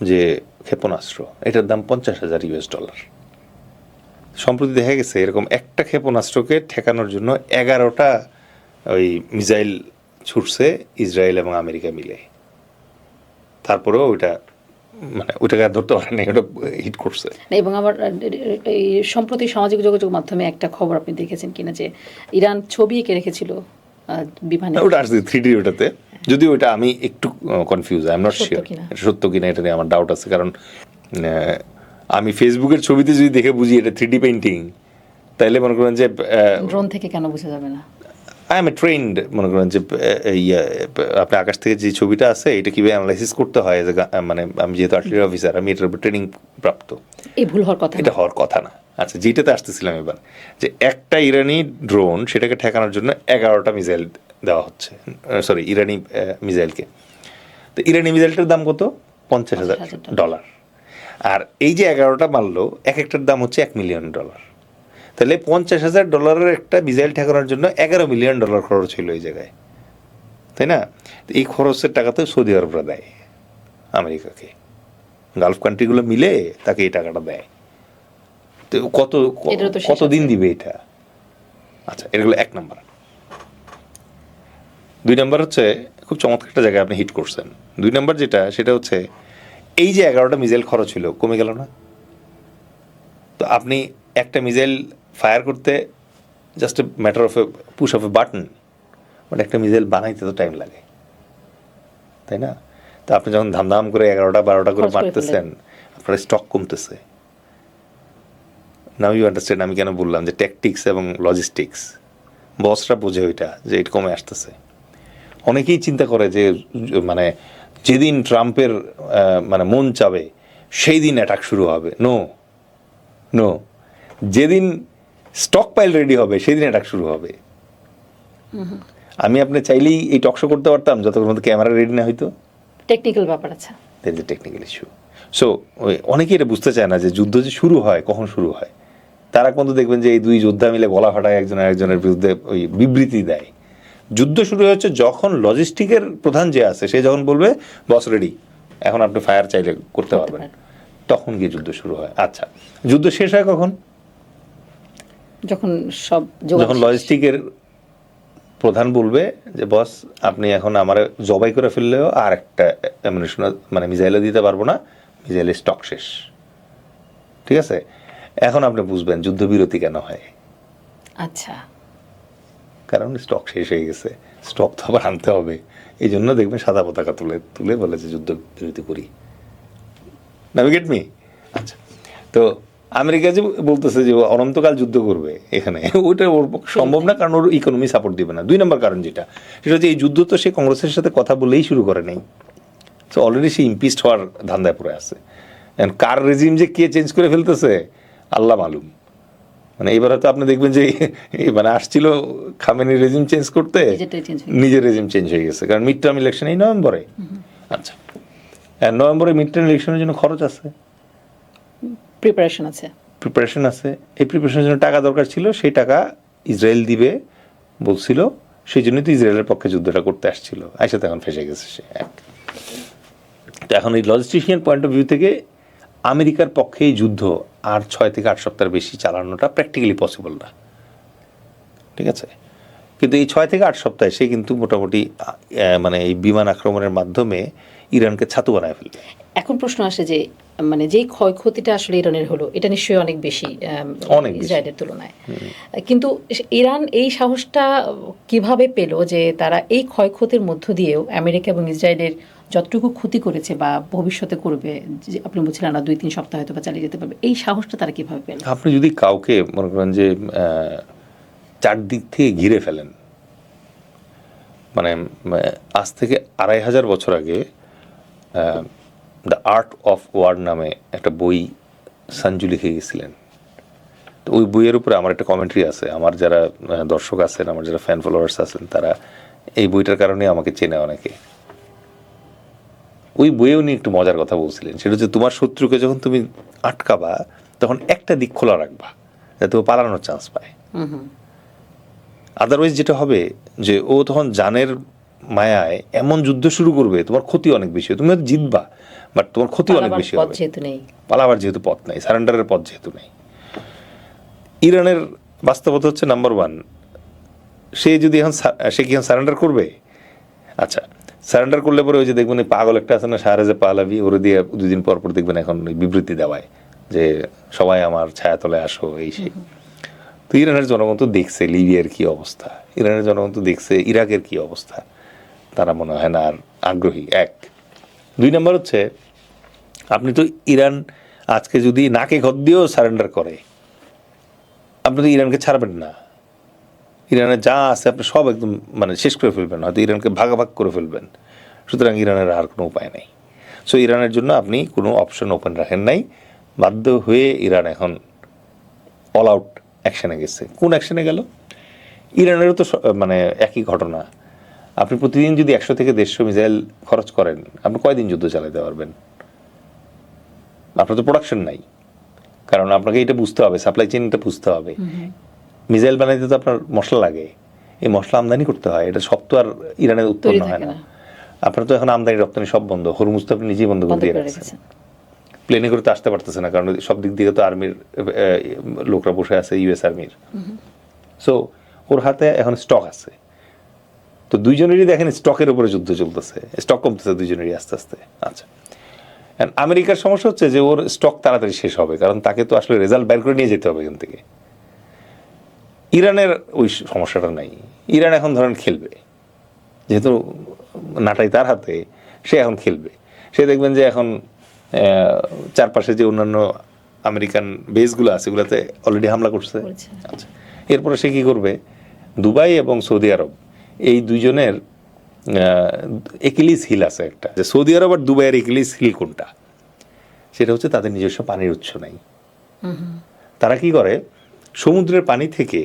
যে ক্ষেপণাস্ত্র এটার দাম $50,000। সম্প্রতি দেখা গেছে এরকম একটা ক্ষেপণাস্ত্রকে ঠেকানোর জন্য 11টা ওই মিসাইল ছুটছে ইসরায়েল এবং আমেরিকা মিলে, তারপরেও ওইটা মানে ওইটাকে আর ধরতে পারেনি, ওটা হিট করছে। এবং আবার এই সম্প্রতি সামাজিক যোগাযোগ মাধ্যমে একটা খবর আপনি দেখেছেন কিনা যে ইরান ছবি এঁকে রেখেছিল বিমানে, ওটা আসছে 3D ওটাতে, যদিও ওইটা আমি একটু confuse, I am not sure এটা সত্য কিনা, এটা নিয়ে আমার ডাউট আছে। কারণ আমি ফেসবুকের ছবিতে যদি দেখে বুঝি এটা 3D পেইন্টিং, তাইলে মনে করেন যে ড্রোন থেকে কেন বোঝা যাবে না? আই এম এ ট্রেন্ড, মনে করেন যে আপনি আকাশ থেকে যে ছবিটা আছে এটা কীভাবে অ্যানালাইসিস করতে হয়, মানে আমি যেহেতু আর্টিলারি অফিসার আমি এটার উপর ট্রেনিং প্রাপ্ত। এই ভুল হওয়ার কথা, এটা হওয়ার কথা না। আচ্ছা, যেটাতে আসতেছিলাম এবার, যে একটা ইরানি ড্রোন সেটাকে ঠেকানোর জন্য 11টা মিসাইল দেওয়া হচ্ছে, সরি ইরানি মিসাইলকে। তো ইরানি মিসাইলটার দাম কত? $50,000। আর এই যে 11টা মারলো এক একটার দাম হচ্ছে $1 মিলিয়ন। তাহলে $50,000 একটা মিসাইল ঠেকানোর জন্য $11 মিলিয়ন খরচ হইল এই জায়গায়, তাই না? এই খরচের টাকা তো সৌদি আরবরা দেয় আমেরিকাকে, গালফ কান্ট্রিগুলো মিলে তাকে এই টাকাটা দেয়। তো কতদিন দিবে এটা? আচ্ছা, এগুলো 1 নম্বর। 2 নম্বর হচ্ছে খুব চমৎকার একটা জায়গায় আপনি হিট করছেন। 2 নম্বর যেটা, সেটা হচ্ছে এই যে 11টা মিসাইল খরচ হলো কমে গেল না? তো আপনি একটা মিসাইল ফায়ার করতে just a matter of A push of A button, but একটা মিসাইল বানাইতে তো টাইম লাগে, তাই না? তো আপনি যখন ধামধাম করে 11টা 12টা করে মারতেছেন, আপনার স্টক কমতেছে। নাও ইউ আন্ডারস্ট্যান্ড আমি কেন বললাম যে ট্যাকটিক্স এবং লজিস্টিক্স বসরা বোঝে ওইটা, যে এটা কমে আসতেছে। অনেকেই চিন্তা করে যে মানে যেদিন ট্রাম্পের মানে মন চাবে সেই দিন অ্যাটাক শুরু হবে। নো নো, যেদিন স্টক পাইল রেডি হবে সেই দিন অ্যাটাক শুরু হবে। আমি আপনি চাইলেই এই টকশো করতে পারতাম যতক্ষণ মধ্যে ক্যামেরা রেডি না হইতো। টেকনিক্যাল ব্যাপার আছে, that's a technical issue. So অনেকেই এটা বুঝতে চায় না যে যুদ্ধ যে শুরু হয় কখন শুরু হয়। তারা কিন্তু দেখবেন যে এই 2 যোদ্ধা মিলে গলা ফাটায় একজন আরেকজনের বিরুদ্ধে ওই বিবৃতি দেয়। যুদ্ধ শুরু হচ্ছে যখন লজিস্টিকের প্রধান যে আছে সে যখন বলবে বস রেডি, এখন আপনি ফায়ার চাইলে করতে পারবেন, তখন গিয়ে যুদ্ধ শুরু হয়। আচ্ছা, যুদ্ধ শেষ হয় কখন? যখন লজিস্টিকের প্রধান বলবে যে বস আপনি এখন আমার জবাই করে ফেললেও আর একটা মানে মিসাইলও দিতে পারবো না, মিসাইলের স্টক শেষ। ঠিক আছে, এখন আপনি বুঝবেন যুদ্ধবিরতি কেন হয়। আচ্ছা, কারণ স্টক শেষ হয়ে গেছে, স্টক তো আবার আনতে হবে। এই জন্য দেখবেন সাদা পতাকা তুলে বলে যে যুদ্ধবিরতি করি। না, গেট মি? আচ্ছা, তো আমেরিকা যে বলতেছে যে অনন্তকাল যুদ্ধ করবে এখানে, ওইটা ওর সম্ভব না, কারণ ওর ইকোনমি সাপোর্ট দিবে না। 2 নম্বর কারণ যেটা, সেটা হচ্ছে এই যুদ্ধ তো সে কংগ্রেসের সাথে কথা বলেই শুরু করে নেই। তো অলরেডি সে ইমপিচড হওয়ার ধান্দায় পড়ে আছে। কার রেজিম যে কে চেঞ্জ করে ফেলতেছে আল্লাহ মালুম। মানে এবার হয়তো আপনি দেখবেন যে মানে আসছিল খামেনি রেজিম চেঞ্জ করতে, নিজের রেজিম চেঞ্জ হয়ে গেছে। কারণ মিড টার্ম ইলেকশন এই নভেম্বরে। আচ্ছা, নভেম্বরে মিড টার্ম ইলেকশনের জন্য খরচ আছে, প্রিপারেশন আছে। এই প্রিপারেশনের জন্য টাকা দরকার ছিল, সেই টাকা ইসরায়েল দিবে বলছিল, সেই জন্যই তো ইসরায়েলের পক্ষে যুদ্ধটা করতে আসছিল। আইসা তো এখন ফেসে গেছে সে। তো এখন এই লজিস্টিশিয়ান পয়েন্ট অফ ভিউ থেকে আমেরিকার পক্ষে এই যুদ্ধ আর 6 থেকে 8 সপ্তাহের বেশি চালানোটা প্র্যাকটিক্যালি পসিবল না। ঠিক আছে, কিন্তু এই 6 থেকে 8 সপ্তাহে সে কিন্তু মোটামুটি মানে এই বিমান আক্রমণের মাধ্যমে ইরানকে ছাতু বানায় ফেলবে। এখন প্রশ্ন আসে যে মানে যেই ক্ষয়ক্ষতিটা আসলে ইরানের হলো এটা নিশ্চয়ই অনেক বেশি অনেক বেশি। ইসরায়েলের তুলনায়। কিন্তু ইরান এই সাহসটা কিভাবে পেল যে তারা এই ক্ষয়ক্ষতির মধ্য দিয়েও আমেরিকা এবং ইসরায়েলের যতটুকু ক্ষতি করেছে বা ভবিষ্যতে করবে, যে আপনি বলছিলেন না 2-3 সপ্তাহ হয়তো বা চালিয়ে যেতে পারবে, এই সাহসটা তারা কিভাবে পেল? আপনি যদি কাউকে মনে করেন যে চারদিক থেকে ঘিরে ফেলেন, মানে আজ থেকে 2500 বছর আগে দ্য আর্ট অফ ওয়ার নামে একটা বই সঞ্জু লিখে গেছিলেন। তো ওই বইয়ের উপরে আমার একটা কমেন্ট্রি আছে। আমার যারা দর্শক আছেন, আমার যারা ফ্যান ফলোয়ার্স আছেন, তারা এই বইটার কারণে আমাকে চেনে অনেকে। ওই বইয়ে উনি একটু মজার কথা বলছিলেন, সেটা হচ্ছে তোমার শত্রুকে যখন তুমি আটকাবা তখন একটা দিক খোলা রাখবা যাতে ও পালানোর চান্স পায়। আদারওয়াইজ যেটা হবে যে ও তখন জানের মায়ায় এমন যুদ্ধ শুরু করবে, তোমার ক্ষতি অনেক বেশি হবে। তুমি হয়তো জিতবা, বাট তোমার ক্ষতি অনেক বেশি হবে। পালাবার যেহেতু পথ নাই, সারেন্ডারের পথ যেহেতু নেই। ইরানের বাস্তবতা হচ্ছে নাম্বার 1, সে যদি এখন সে কি এখন সারেন্ডার করবে? আচ্ছা, সারেন্ডার করলে পরে ওই যে দেখবেন পাগল একটা আছে না, শাহরেজে পালাবি, ওরে দিয়ে 2 দিন পর পর দেখবেন এখন বিবৃতি দেওয়ায় যে সবাই আমার ছায়াতলে আসো, এই সেই। তো ইরানের জনগণ তো দেখছে লিবিয়ার কি অবস্থা, ইরানের জনগণ তো দেখছে ইরাকের কি অবস্থা, তারা মনে হয় না আর আগ্রহী। 1, 2 নম্বর হচ্ছে আপনি তো ইরান আজকে যদি নাকে ঘর দিয়েও সারেন্ডার করে, আপনি তো ইরানকে ছাড়বেন না। ইরানের যা আছে আপনি সব একদম মানে শেষ করে ফেলবেন, হয়তো ইরানকে ভাগাভাগ করে ফেলবেন। সুতরাং ইরানের আর কোনো উপায় নেই। সো ইরানের জন্য আপনি কোনো অপশন ওপেন রাখেন নাই, বাধ্য হয়ে ইরান এখন অল আউট অ্যাকশনে গেছে। কোন অ্যাকশনে গেল? ইরানেরও তো মানে একই ঘটনা। আপনি প্রতিদিন যদি 100 থেকে 150 মিসাইল খরচ করেন, আপনি কয়দিন যুদ্ধ চালাতে পারবেন? আপনার তো প্রোডাকশন নাই, কারণ আপনাকে এটা বুঝতে হবে, সাপ্লাই চেইনটা বুঝতে হবে। মিসাইল বানাইতে তো আপনার মশলা লাগে, এই মশলা আমদানি করতে হয়, এটা সব তো আর ইরানের উৎপন্ন হয় না। আপনার তো এখন আমদানি রপ্তানি সব বন্ধ, হরমুজ তো আপনি নিজেই বন্ধ করে দিয়ে রাখছেন। প্লেনে করে তো আসতে পারতেছে না, কারণ সব দিক দিকে তো আর্মির লোকরা বসে আছে, ইউএস আর্মির। সো ওর হাতে এখন স্টক আছে। তো দুইজনেরই দেখেন স্টকের উপরে যুদ্ধ চলতেছে, স্টক কমতেছে দুইজনেরই আস্তে আস্তে। আচ্ছা, আমেরিকার সমস্যা হচ্ছে যে ওর স্টক তাড়াতাড়ি শেষ হবে, কারণ তাকে তো আসলে রেজাল্ট বের করে নিয়ে যেতে হবে এখান থেকে। ইরানের ওই সমস্যাটা নাই। ইরান এখন ধরেন খেলবে, যেহেতু নাটাই তার হাতে, সে এখন খেলবে। সে দেখবেন যে এখন চারপাশে যে অন্যান্য আমেরিকান বেসগুলো আছে এগুলোতে অলরেডি হামলা করছে। আচ্ছা, এরপরে সে কী করবে? দুবাই এবং সৌদি আরব, এই দুইজনের একিলিস হিল আছে একটা, যে সৌদি আরব আর দুবাইয়ের একিলিস হিল কোনটা? সেটা হচ্ছে তাদের নিজস্ব পানির উৎস নাই। তারা কি করে? সমুদ্রের পানি থেকে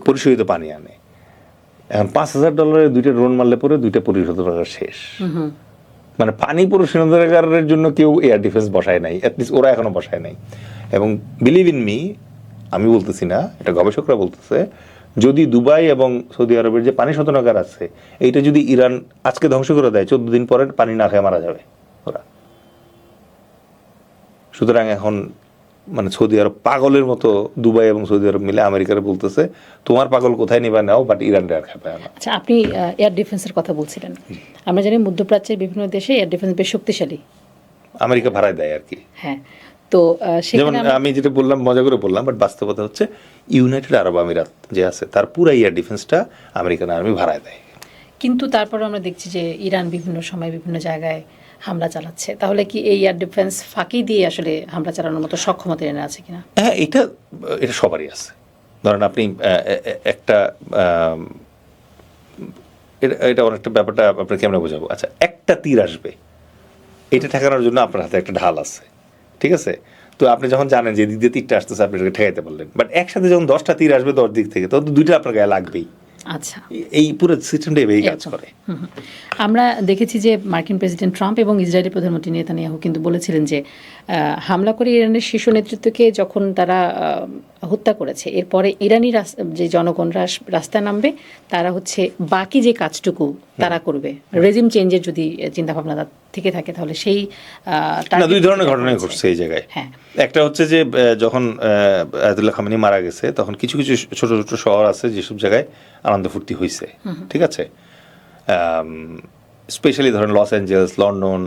পরিশোধিত পানি আনে। এখন $5,000 2টা ড্রোন মারলে পরে 2টা পরিশোধিত করা শেষ। মানে পানি পরিশোধনাগারের জন্য কেউ এয়ার ডিফেন্স বসায় নাই, অ্যাটলিস্ট ওরা এখনো বসায় নাই। এবং বিলিভ ইন মি, আমি বলতেছি না, এটা গবেষকরা বলতেছে, যদি দুবাই এবং সৌদি আরবের যে পানি শোধনাগার আছে এইটা যদি ইরান আজকে ধ্বংস করে দেয়, 14 দিন পরে পানি না খেয়ে মারা যাবে ওরা। সুতরাং এখন মানে সৌদি আরব পাগলের মতো, দুবাই এবং সৌদি আরব মিলে আমেরিকার বলতেছে তোমার পাগল কোথায় নিবা নাও, বাট ইরানটা আর খাবে না। আচ্ছা, আপনি এয়ার ডিফেন্সের কথা বলছিলেন। আমরা জানি মধ্যপ্রাচ্যের বিভিন্ন দেশে এয়ার ডিফেন্স বেশ শক্তিশালী, আমেরিকা ভাড়ায় দেয় আর কি। হ্যাঁ, তো যেমন আমি যেটা বললাম, মজা করে বললাম, বাট বাস্তবতা হচ্ছে ইউনাইটেড আরব আমিরাত যে আছে তার পুরো এয়ার ডিফেন্সটা আমেরিকান আর্মি ভাড়ায় দেয়। কিন্তু তারপর আমরা দেখছি যে ইরান বিভিন্ন সময় বিভিন্ন জায়গায় হামলা চালাচ্ছে। তাহলে কি এই এয়ার ডিফেন্স ফাঁকি দিয়ে আসলে হামলা চালানোর মতো সক্ষমতা এনে আছে কিনা? হ্যাঁ, এটা সবারই আছে। ধরেন আপনি একটা এটা অনেকটা ব্যাপারটা আপনার কেমন বোঝাবো। আচ্ছা, একটা তীর আসবে, এটা ঠেকানোর জন্য আপনার হাতে একটা ঢাল আছে, ঠিক আছে? তো আপনি যখন জানেন যে দিক দিয়ে তীরটা আসতেছে, আপনি এটাকে ঠেকাইতে পারলেন। বাট একসাথে যখন 10টা তীর আসবে 10 দিক থেকে, তখন 2টা আপনার গায়ে লাগবেই। আচ্ছা, এই পুরো সিস্টেমটা এভাবেই কাজ করে। আমরা দেখেছি যে মার্কিন প্রেসিডেন্ট ট্রাম্প এবং ইসরায়েলের প্রধানমন্ত্রী নেতানিয়াহু কিন্তু বলেছিলেন যে হামলা করে ইরানের শীর্ষ নেতৃত্বকে যখন তারা হত্যা করেছে, এরপরে ইরানি যে জনগণরা রাস্তায় নামবে, তারা হচ্ছে বাকি যে কাজটুকু তারা করবে। রেজিম চেঞ্জের যদি চিন্তাভাবনা থেকে থাকে তাহলে সেই 2 ধরনের ঘটনাই ঘটছে এই জায়গায়। হ্যাঁ, একটা হচ্ছে যে যখন আয়াতুল্লাহ খামেনি মারা গেছে, তখন কিছু কিছু ছোট ছোট শহর আছে যেসব জায়গায় আনন্দ ফুর্তি হয়েছে, ঠিক আছে? স্পেশালি ধরেন লস অ্যাঞ্জেলস, লন্ডন,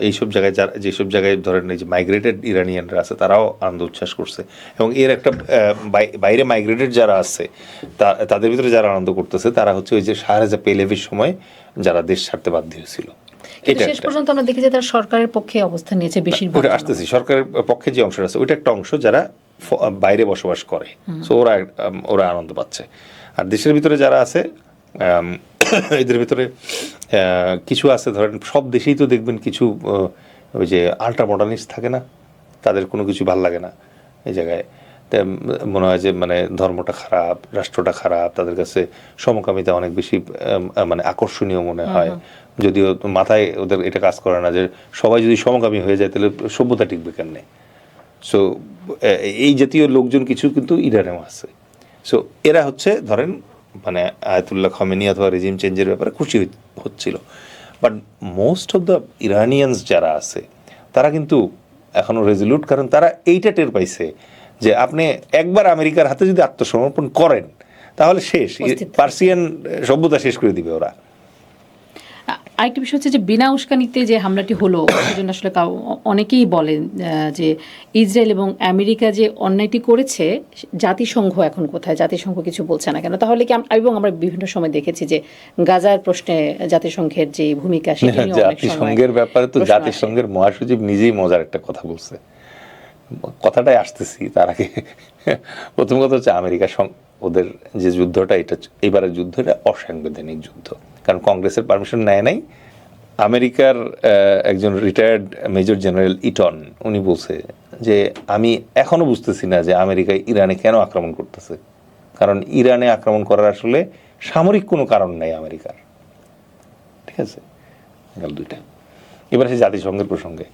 এইসব জায়গায় যেসব জায়গায় ধরেন এই যে মাইগ্রেটেড ইরানিয়ানরা আছে তারাও আনন্দ উচ্ছ্বাস করছে, এবং এর একটা বাইরে মাইগ্রেটেড যারা আছে তাদের ভিতরে যারা আনন্দ করতেছে তারা হচ্ছে ওই যে শাহরেজা পেহলেভির সময় যারা দেশ ছাড়তে বাধ্য হয়েছিল। কিন্তু শেষ পর্যন্ত আমরা দেখি যে তারা সরকারের পক্ষে অবস্থান নিয়েছে বেশিরভাগ। ওটা আসতেছি, সরকারের পক্ষে যে অংশটা আছে ওইটা একটা অংশ যারা বাইরে বসবাস করে, সো ওরা আনন্দ পাচ্ছে। আর দেশের ভিতরে যারা আছে এদের ভিতরে কিছু আছে, ধরেন সব দেশেই তো দেখবেন কিছু ওই যে আল্ট্রা মডার্নিস্ট থাকে না, তাদের কোনো কিছু ভাল লাগে না এই জায়গায়, মনে হয় যে মানে ধর্মটা খারাপ, রাষ্ট্রটা খারাপ, তাদের কাছে সমকামিতা অনেক বেশি মানে আকর্ষণীয় মনে হয়, যদিও মাথায় ওদের এটা কাজ করে না যে সবাই যদি সমকামী হয়ে যায় তাহলে সভ্যতা টিকবে কেমনে। সো এই জাতীয় লোকজন কিছু কিন্তু ইরানেও আছে। সো এরা হচ্ছে ধরেন মানে আয়াতুল্লাহ খামেনি অথবা রেজিম চেঞ্জের ব্যাপারে খুশি হচ্ছিল, বাট মোস্ট অফ দ্য ইরানিয়ানস যারা আছে তারা কিন্তু এখনও রেজলিউট, কারণ তারা এইটা টের পাইছে যে আপনি একবার আমেরিকার হাতে যদি আত্মসমর্পণ করেন তাহলে শেষ, পার্সিয়ান সভ্যতা শেষ করে দিবে ওরা। আরেকটি বিষয় হচ্ছে যে বিনা উস্কানিতে যে হামলাটি হলো সেজন্য আসলে অনেকেই বলেন যে ইসরায়েল এবং আমেরিকা যে অন্যায়টি করেছে, জাতিসংঘ এখন কোথায়, জাতিসংঘ কিছু বলছে না কেন? তাহলে কি এবং আমরা বিভিন্ন সময় দেখেছি যে গাজার প্রশ্নে জাতিসংঘের যে ভূমিকা সেটা নিয়ে জাতিসংঘের ব্যাপারে তো জাতিসংঘের মহাসচিব নিজেই মজার একটা কথা বলছে, কথাটাই আসতেছি তার আগে। প্রথম কথা হচ্ছে আমেরিকা ওদের যে যুদ্ধটা, এটা এবারের যুদ্ধ এটা অসাংবিধানিক যুদ্ধ, কারণ কংগ্রেসের পারমিশন নেয় নাই। আমেরিকার একজন রিটায়ার্ড মেজর জেনারেল ইটন উনি বলছে যে আমি এখনো বুঝতেছি না যে আমেরিকা ইরানে কেন আক্রমণ করতেছে, কারণ ইরানে আক্রমণ করার আসলে সামরিক কোনো কারণ নাই আমেরিকার। ঠিক আছে, গেল দুইটা। এবার সে জাতিসংঘের প্রসঙ্গে,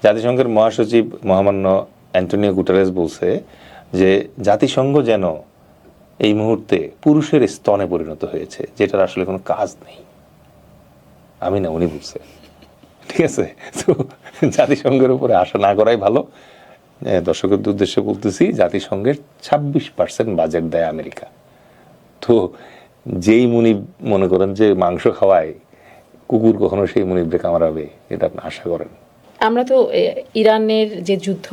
জাতিসংঘের মহাসচিব মহামান্য অ্যান্টোনিও গুটারেস বলছে যে জাতিসংঘ যেন এই মুহূর্তে পুরুষের স্তনে পরিণত হয়েছে, যেটার আসলে কোনো কাজ নেই। আমি না, উনি বলছে। ঠিক আছে, তো জাতিসংঘের উপরে আশা না করাই ভালো। দর্শকের উদ্দেশ্যে বলতেছি, জাতিসংঘের 26% বাজেট দেয় আমেরিকা। তো যেই মুনিব মনে করেন যে মাংস খাওয়ায়, কুকুর কখনো সেই মুনিবরে কামড়াবে এটা আপনি আশা করেন? আমরা তো ইরানের যে যুদ্ধ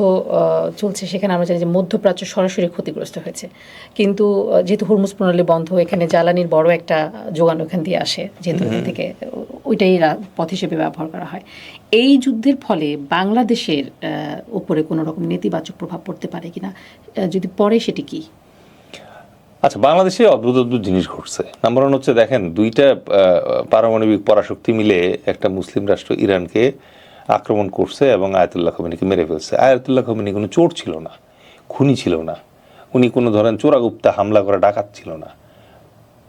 চলছে সেখানে আমরা জানি যে মধ্যপ্রাচ্য সরাসরি ক্ষতিগ্রস্ত হয়েছে, কিন্তু যেহেতু হরমুজ প্রণালী বন্ধ, এখানে জ্বালানির বড় একটা যোগান ওখান দিয়ে আসে, যেহেতু এখান থেকে ওইটাই পথ হিসেবে ব্যবহার করা হয়। এই যুদ্ধের ফলে বাংলাদেশের উপরে কোনো রকম নেতিবাচক প্রভাব পড়তে পারে কিনা, যদি পড়ে সেটি কি? আচ্ছা, বাংলাদেশে অদ্ভুত অদ্ভুত জিনিস ঘটছে। নাম্বার ওয়ান হচ্ছে দেখেন, দুইটা পারমাণবিক পরাশক্তি মিলে একটা মুসলিম রাষ্ট্র ইরানকে আক্রমণ করছে এবং আয়াতুল্লাহ খামেনিকে মেরে ফেলছে। আয়াতুল্লাহ খামেনি কোনো চোর ছিল না, খুনি ছিল না, উনি কোনো ধরেন চোরাগুপ্তা হামলা করে ডাকাত ছিল না,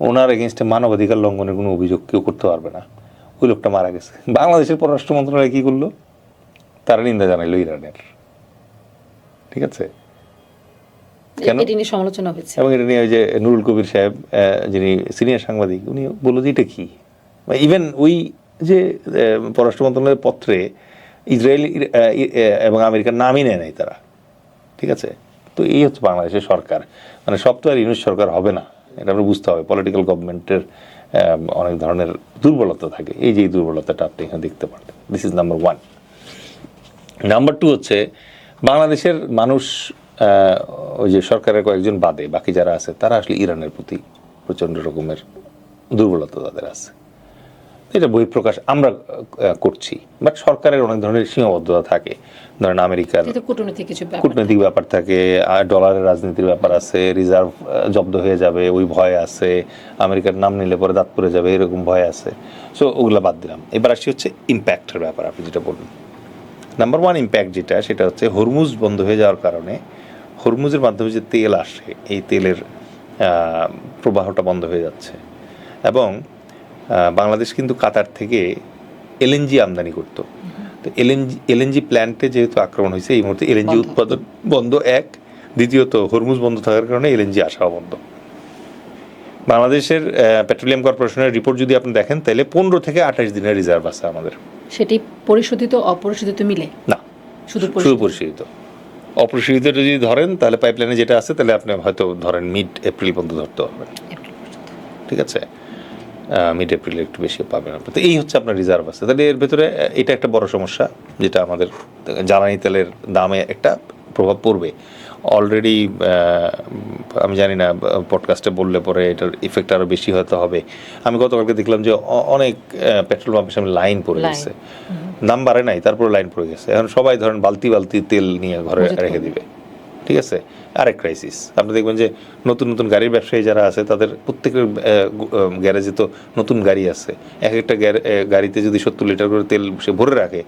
ওনার এগেনস্টে মানবাধিকার লঙ্ঘনের কোনো অভিযোগ কেউ করতে পারবে না। ওই লোকটা মারা গেছে। বাংলাদেশের পররাষ্ট্র মন্ত্রণালয় কী করলো? তারা নিন্দা জানাইলো ইরানের। ঠিক আছে, এটি নিয়ে সমালোচনা হয়েছে, এবং এটা নিয়ে ওই যে নুরুল কবির সাহেব যিনি সিনিয়র সাংবাদিক, উনি বললো যে এটা কি, ইভেন ওই যে পররাষ্ট্র মন্ত্রণালয়ের পত্রে ইসরায়েল এবং আমেরিকার নামই নেয় নাই তারা। ঠিক আছে, তো এই হচ্ছে বাংলাদেশের সরকার। মানে সব তো আর ইউনিট সরকার হবে না, এটা আমরা বুঝতে হবে। পলিটিক্যাল গভর্নমেন্টের অনেক ধরনের দুর্বলতা থাকে, এই যে এই দুর্বলতাটা আপনি এখানে দেখতে পারেন। This is number one. Number two হচ্ছে বাংলাদেশের মানুষ, ওই যে সরকারের কয়েকজন বাদে বাকি যারা আছে তারা আসলে ইরানের প্রতি প্রচণ্ড রকমের দুর্বলতা তাদের আছে। এটা বহিঃপ্রকাশ আমরা করছি, বাট সরকারের অনেক ধরনের সীমাবদ্ধতা থাকে। ধরেন আমেরিকার কূটনৈতিক ব্যাপার থাকে, ডলারের রাজনীতির ব্যাপার আছে, রিজার্ভ জব্দ হয়ে যাবে ওই ভয় আছে, আমেরিকার নাম নিলে পরে দাঁত পড়ে যাবে এরকম ভয় আছে। সো ওগুলো বাদ দিলাম। এবার আসছি হচ্ছে ইম্প্যাক্টের ব্যাপার, আপনি যেটা বললেন। নাম্বার ওয়ান ইম্প্যাক্ট যেটা, সেটা হচ্ছে হরমুজ বন্ধ হয়ে যাওয়ার কারণে হরমুজের মাধ্যমে যে তেল আসে, এই তেলের প্রবাহটা বন্ধ হয়ে যাচ্ছে। এবং বাংলাদেশ কিন্তু কাতার থেকে এলএনজি আমদানি করত। তো এলএনজি প্ল্যান্টে যেহেতু আক্রমণ হয়েছে, এই মুহূর্তে এলএনজি উৎপাদন বন্ধ এক, দ্বিতীয়ত হরমুজ বন্ধ থাকার কারণে এলএনজি আসাও বন্ধ। বাংলাদেশের পেট্রোলিয়াম কর্পোরেশনের রিপোর্ট যদি আপনি দেখেন, তাহলে 15 থেকে 28 দিনের রিজার্ভ আছে আমাদের। সেটি পরিশোধিত অপরিশোধিত মিলে না, শুধু পরিশোধিত। অপরিশোধিত যদি ধরেন তাহলে পাইপলাইনে যেটা আছে, তাহলে আপনি হয়তো ধরেন মিড এপ্রিল পর্যন্ত ধরতে পারবেন। ঠিক আছে, মিড এপ্রিলে একটু বেশি পাবেন আপনি। তো এই হচ্ছে আপনার রিজার্ভ আছে, তাহলে এর ভেতরে এটা একটা বড় সমস্যা, যেটা আমাদের জ্বালানি তেলের দামে একটা প্রভাব পড়বে। অলরেডি আমি জানি না পডকাস্টে বললে পরে এটার ইফেক্ট আরও বেশি হয়তো হবে। আমি গতকালকে দেখলাম যে অনেক পেট্রোল পাম্পের সামনে লাইন পড়ে গেছে, দাম বাড়ে নাই তারপরে লাইন পড়ে গেছে। এখন সবাই ধরেন বালতি বালতি তেল নিয়ে ঘরে রেখে দিবে, ঠিক আছে। আরেক ক্রাইসিস, আপনি দেখবেন যে নতুন নতুন গাড়ির ব্যবসায়ী যারা আছে তাদের প্রত্যেকের গ্যারেজে তো নতুন গাড়ি আছে, এক একটা গাড়িতে যদি 70 লিটার করে তেল সে ভরে রাখে,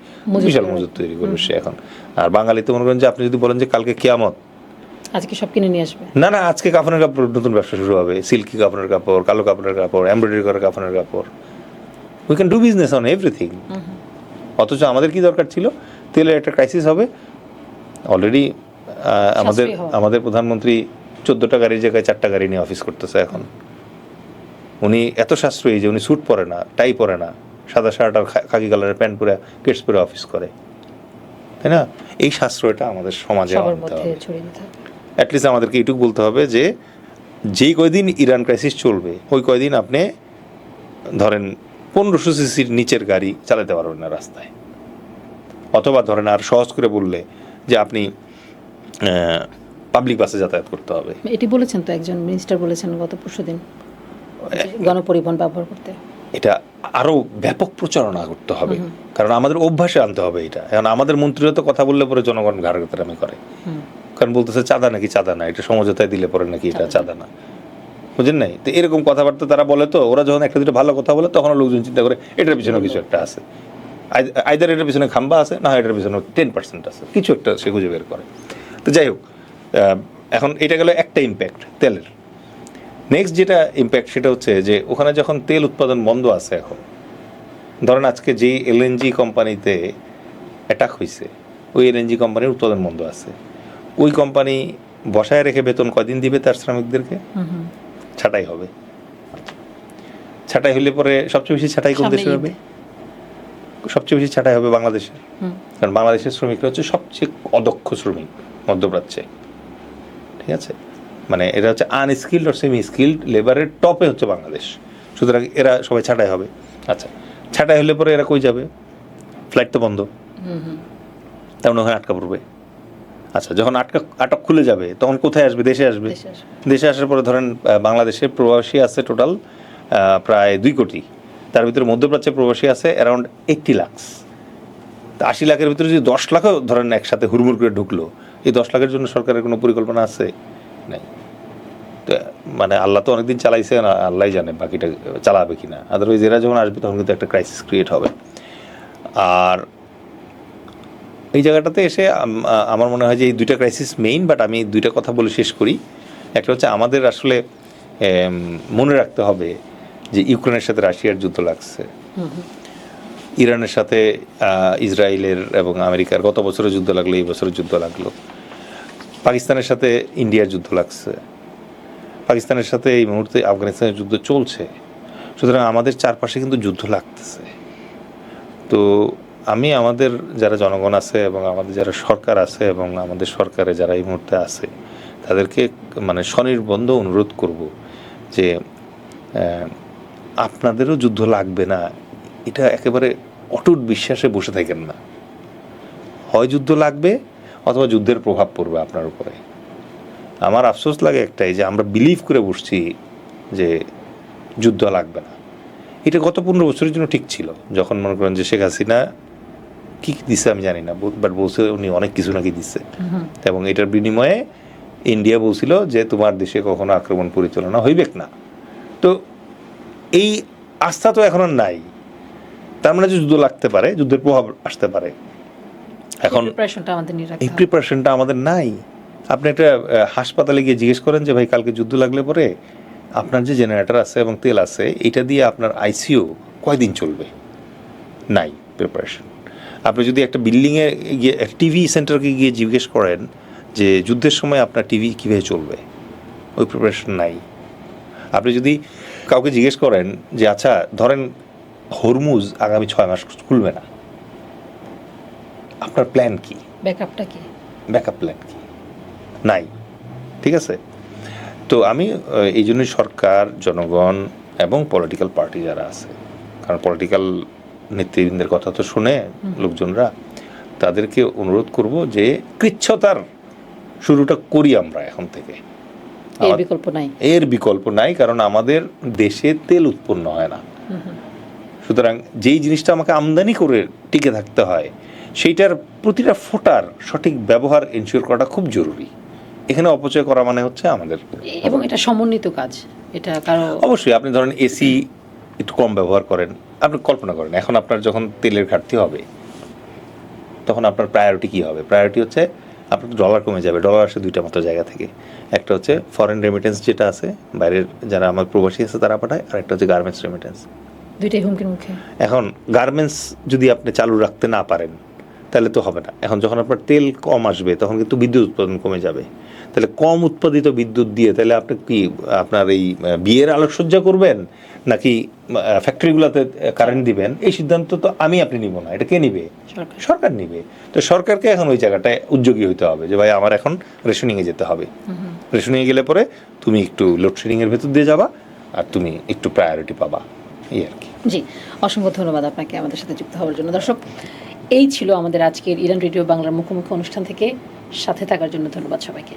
বিশাল মজুদ তৈরি করবে সে এখন। আর বাঙালিতে মনে করেন যে আপনি যদি বলেন যে কালকে কিয়ামত, আজকে সব কিনে নিয়ে আসবে, না আজকে কাফনের কাপড় নতুন ব্যবসা শুরু হবে, সিল্কি কাপড়ের কাপড়, কালো কাপড়ের কাপড়, এমব্রয়ডারি করা কাফনের কাপড়, we can do business on everything. অথচ আমাদের কি দরকার ছিল, তেলের একটা ক্রাইসিস হবে, অলরেডি আমাদের প্রধানমন্ত্রী 14টা গাড়ির জায়গায় 4টা গাড়ি নিয়ে অফিস করতেছে এখন। উনি এত সাশ্রয়ী যে উনি স্যুট পরে না, টাই পরে না, সাদা শার্ট আর খাকি কালারের প্যান্ট পরে কেটস পরে অফিস করে, তাই না? এই সাশ্রয়টা আমাদের সমাজে আনতে হবে। অ্যাটলিস্ট আমাদেরকে এইটুকু বলতে হবে যে যেই কয়দিন ইরান ক্রাইসিস চলবে ওই কয়দিন আপনি ধরেন 1500 সিসির নিচের গাড়ি চালাতে পারবেন না রাস্তায়। অথবা ধরেন আর সহজ করে বললে যে আপনি পাবলিক বাসে যাতায়াত করতে হবে। এটি বলেছেন তো একজন মিনিস্টার বলেছেন গত পরশুদিন, গণপরিবহন ব্যবহার করতে। এটা আরও ব্যাপক প্রচারণা করতে হবে, কারণ আমাদের অভ্যাসে আনতে হবে এটা। এখন আমাদের মন্ত্রীরা তো কথা বললে পরে জনগণ ঘাড়াঘাড়ি করে, কারণ বলতেছে চাঁদা নাকি চাঁদা না, এটা সমঝোতায় দিলে পরে নাকি এটা চাঁদা না, বুঝেন নাই? তো এরকম কথাবার্তা তারা বলে, তো ওরা যখন একটা দুটো ভালো কথা বলে তখন লোকজন চিন্তা করে এটার পিছনে কিছু একটা আছে, আইদার এটার পিছনে খাম্বা আছে, না এটার পিছনে 10% আছে, কিছু একটা সে খুঁজে বের করে। তো যাই হোক, এখন এটা গেল একটা ইম্প্যাক্ট তেলের। নেক্সট যেটা ইম্প্যাক্ট সেটা হচ্ছে যে ওখানে যখন তেল উৎপাদন বন্ধ আছে, এখন ধরেন আজকে যেই এলএনজি কোম্পানিতে অ্যাটাক হয়েছে ওই এলএনজি কোম্পানির উৎপাদন বন্ধ আছে, ওই কোম্পানি বসায় রেখে বেতন কয়দিন দিবে তার শ্রমিকদেরকে? ছাঁটাই হবে। ছাঁটাই হলে পরে সবচেয়ে বেশি ছাঁটাই কোন দেশে হবে? সবচেয়ে বেশি ছাঁটাই হবে বাংলাদেশের, কারণ বাংলাদেশের শ্রমিকরা হচ্ছে সবচেয়ে অদক্ষ শ্রমিক মধ্যপ্রাচ্যে, ঠিক আছে? মানে এরা হচ্ছে আনস্কিল্ড আর সেমি স্কিল্ড লেবারের টপে হচ্ছে বাংলাদেশ, সুতরাং এরা সবাই ছাঁটাই হবে। আচ্ছা, ছাঁটাই হলে পরে এরা কই যাবে? ফ্লাইট তো বন্ধ, তেমন ওখানে আটকা পড়বে। আচ্ছা, যখন আটক খুলে যাবে তখন কোথায় আসবে? দেশে আসবে। দেশে আসার পরে ধরেন বাংলাদেশে প্রবাসী আছে টোটাল প্রায় 2 কোটি, তার ভিতরে মধ্যপ্রাচ্যে প্রবাসী আছে অ্যারাউন্ড 80 লাখ। তা 80 লাখের ভিতরে যদি 10 লাখও ধরেন একসাথে হুড়মুড় করে ঢুকলো, এই 10 লাখের জন্য সরকারের কোনো পরিকল্পনা আছে? নাই। তো মানে আল্লাহ তো অনেকদিন চালাইছে, না আল্লাহ জানে বাকিটা চালাবে কিনা। আদারওয়াইজ এরা যখন আসবে তখন কিন্তু একটা ক্রাইসিস ক্রিয়েট হবে। আর এই জায়গাটাতে এসে আমার মনে হয় যে এই 2টা ক্রাইসিস মেইন, বাট আমি 2টা কথা বলে শেষ করি। একটা হচ্ছে আমাদের আসলে মনে রাখতে হবে যে ইউক্রেনের সাথে রাশিয়ার যুদ্ধ লাগছে, ইরানের সাথে ইসরায়েলের এবং আমেরিকার গত বছরের যুদ্ধ লাগলো, এই বছরের যুদ্ধ লাগলো, পাকিস্তানের সাথে ইন্ডিয়ার যুদ্ধ লাগছে, পাকিস্তানের সাথে এই মুহূর্তে আফগানিস্তানের যুদ্ধ চলছে। সুতরাং আমাদের চারপাশে কিন্তু যুদ্ধ লাগতেছে। তো আমি আমাদের যারা জনগণ আছে এবং আমাদের যারা সরকার আছে এবং আমাদের সরকারে যারা এই মুহূর্তে আছে তাদেরকে মানে স্বনির্বন্ধ অনুরোধ করব যে আপনাদেরও যুদ্ধ লাগবে না, এটা একেবারে অটুট বিশ্বাসে বসে থাকেন না। হয় যুদ্ধ লাগবে অথবা যুদ্ধের প্রভাব পড়বে আপনার উপরে। আমার আফসোস লাগে একটাই যে আমরা বিলিভ করে বসছি যে যুদ্ধ লাগবে না। এটা গত 15 বছরের জন্য ঠিক ছিল, যখন মনে করেন যে শেখ হাসিনা কী দিচ্ছে আমি জানি না, বাট বলছে উনি অনেক কিছু নাকি দিচ্ছে, এবং এটার বিনিময়ে ইন্ডিয়া বলছিল যে তোমার দেশে কখনো আক্রমণ পরিচালনা হইবেক না। তো এই আস্থা তো এখন আর নাই, তার মানে যে যুদ্ধ লাগতে পারে, যুদ্ধের প্রভাব আসতে পারে। এখন এই প্রিপারেশনটা আমাদের নাই। আপনি একটা হাসপাতালে গিয়ে জিজ্ঞেস করেন যে ভাই কালকে যুদ্ধ লাগলে পরে আপনার যে জেনারেটর আছে এবং তেল আছে এটা দিয়ে আপনার আইসিইউ কয়দিন চলবে? নাই প্রিপারেশন। আপনি যদি একটা বিল্ডিংয়ে গিয়ে টিভি সেন্টারকে গিয়ে জিজ্ঞেস করেন যে যুদ্ধের সময় আপনার টিভি কীভাবে চলবে, ওই প্রিপারেশন নাই। আপনি যদি কাউকে জিজ্ঞেস করেন যে আচ্ছা ধরেন হরমুজ আগামী 6 মাস খুলবে না, আপনার প্ল্যান কি? ব্যাকআপটা কি? ব্যাকআপ প্ল্যান কি? নাই। ঠিক আছে? তো আমি এই জন্যই সরকার, জনগণ এবং পলিটিক্যাল পার্টি যারা আছে, কারণ পলিটিক্যাল নেতৃবৃন্দের কথা তো শুনে লোকজনরা, তাদেরকে অনুরোধ করব যে কৃচ্ছতার শুরুটা করি আমরা এখন থেকে। এর বিকল্প নাই, এর বিকল্প নাই, কারণ আমাদের দেশে তেল উৎপন্ন হয় না। সুতরাং যেই জিনিসটা আমাকে আমদানি করে টিকে থাকতে হয়, সেইটার প্রতিটা ফোটার সঠিক ব্যবহার এনশিওর করাটা খুব জরুরি। এখানে অপচয় করা মানে হচ্ছে আমাদের, এবং এটা সমন্বিত কাজ। এটা কারো অবশ্যই আপনি ধরেন এসি একটু কম ব্যবহার করেন, আপনি কল্পনা করেন এখন আপনার যখন তেলের ঘাটতি হবে, তখন আপনার প্রায়োরিটি কী হবে? প্রায়োরিটি হচ্ছে আপনার ডলার কমে যাবে। ডলার আসে দুইটা মতো জায়গা থেকে, একটা হচ্ছে ফরেন রেমিটেন্স যেটা আছে, বাইরের যারা আমার প্রবাসী আছে তারা পাঠায়, আর একটা হচ্ছে গার্মেন্টস রেমিটেন্স। দুইটাই হুমকির মুখে। এখন গার্মেন্টস যদি আপনি চালু রাখতে না পারেন তাহলে তো হবে না। এখন যখন আপনার তেল কম আসবে তখন কিন্তু বিদ্যুৎ উৎপাদন কমে যাবে। তাহলে কম উৎপাদিত বিদ্যুৎ দিয়ে তাহলে আপনি কি আপনার এই বিয়ের আলোকসজ্জা করবেন নাকি ফ্যাক্টরিগুলোতে কারেন্ট দিবেন? এই সিদ্ধান্ত তো আপনি নিব না, এটা কে নিবে? সরকার নিবে। তো সরকারকে এখন ওই জায়গাটায় উদ্যোগী হইতে হবে যে ভাই আমার এখন রেশনিংয়ে যেতে হবে। রেশনিংয়ে গেলে পরে তুমি একটু লোডশেডিংয়ের ভেতর দিয়ে যাবা আর তুমি একটু প্রায়োরিটি পাবা, এই আর কি। জি, অসংখ্য ধন্যবাদ আপনাকে আমাদের সাথে যুক্ত হওয়ার জন্য। দর্শক, এই ছিল আমাদের আজকের ইরান রেডিও বাংলার মুখোমুখি অনুষ্ঠান থেকে সাথে থাকার জন্য ধন্যবাদ সবাইকে।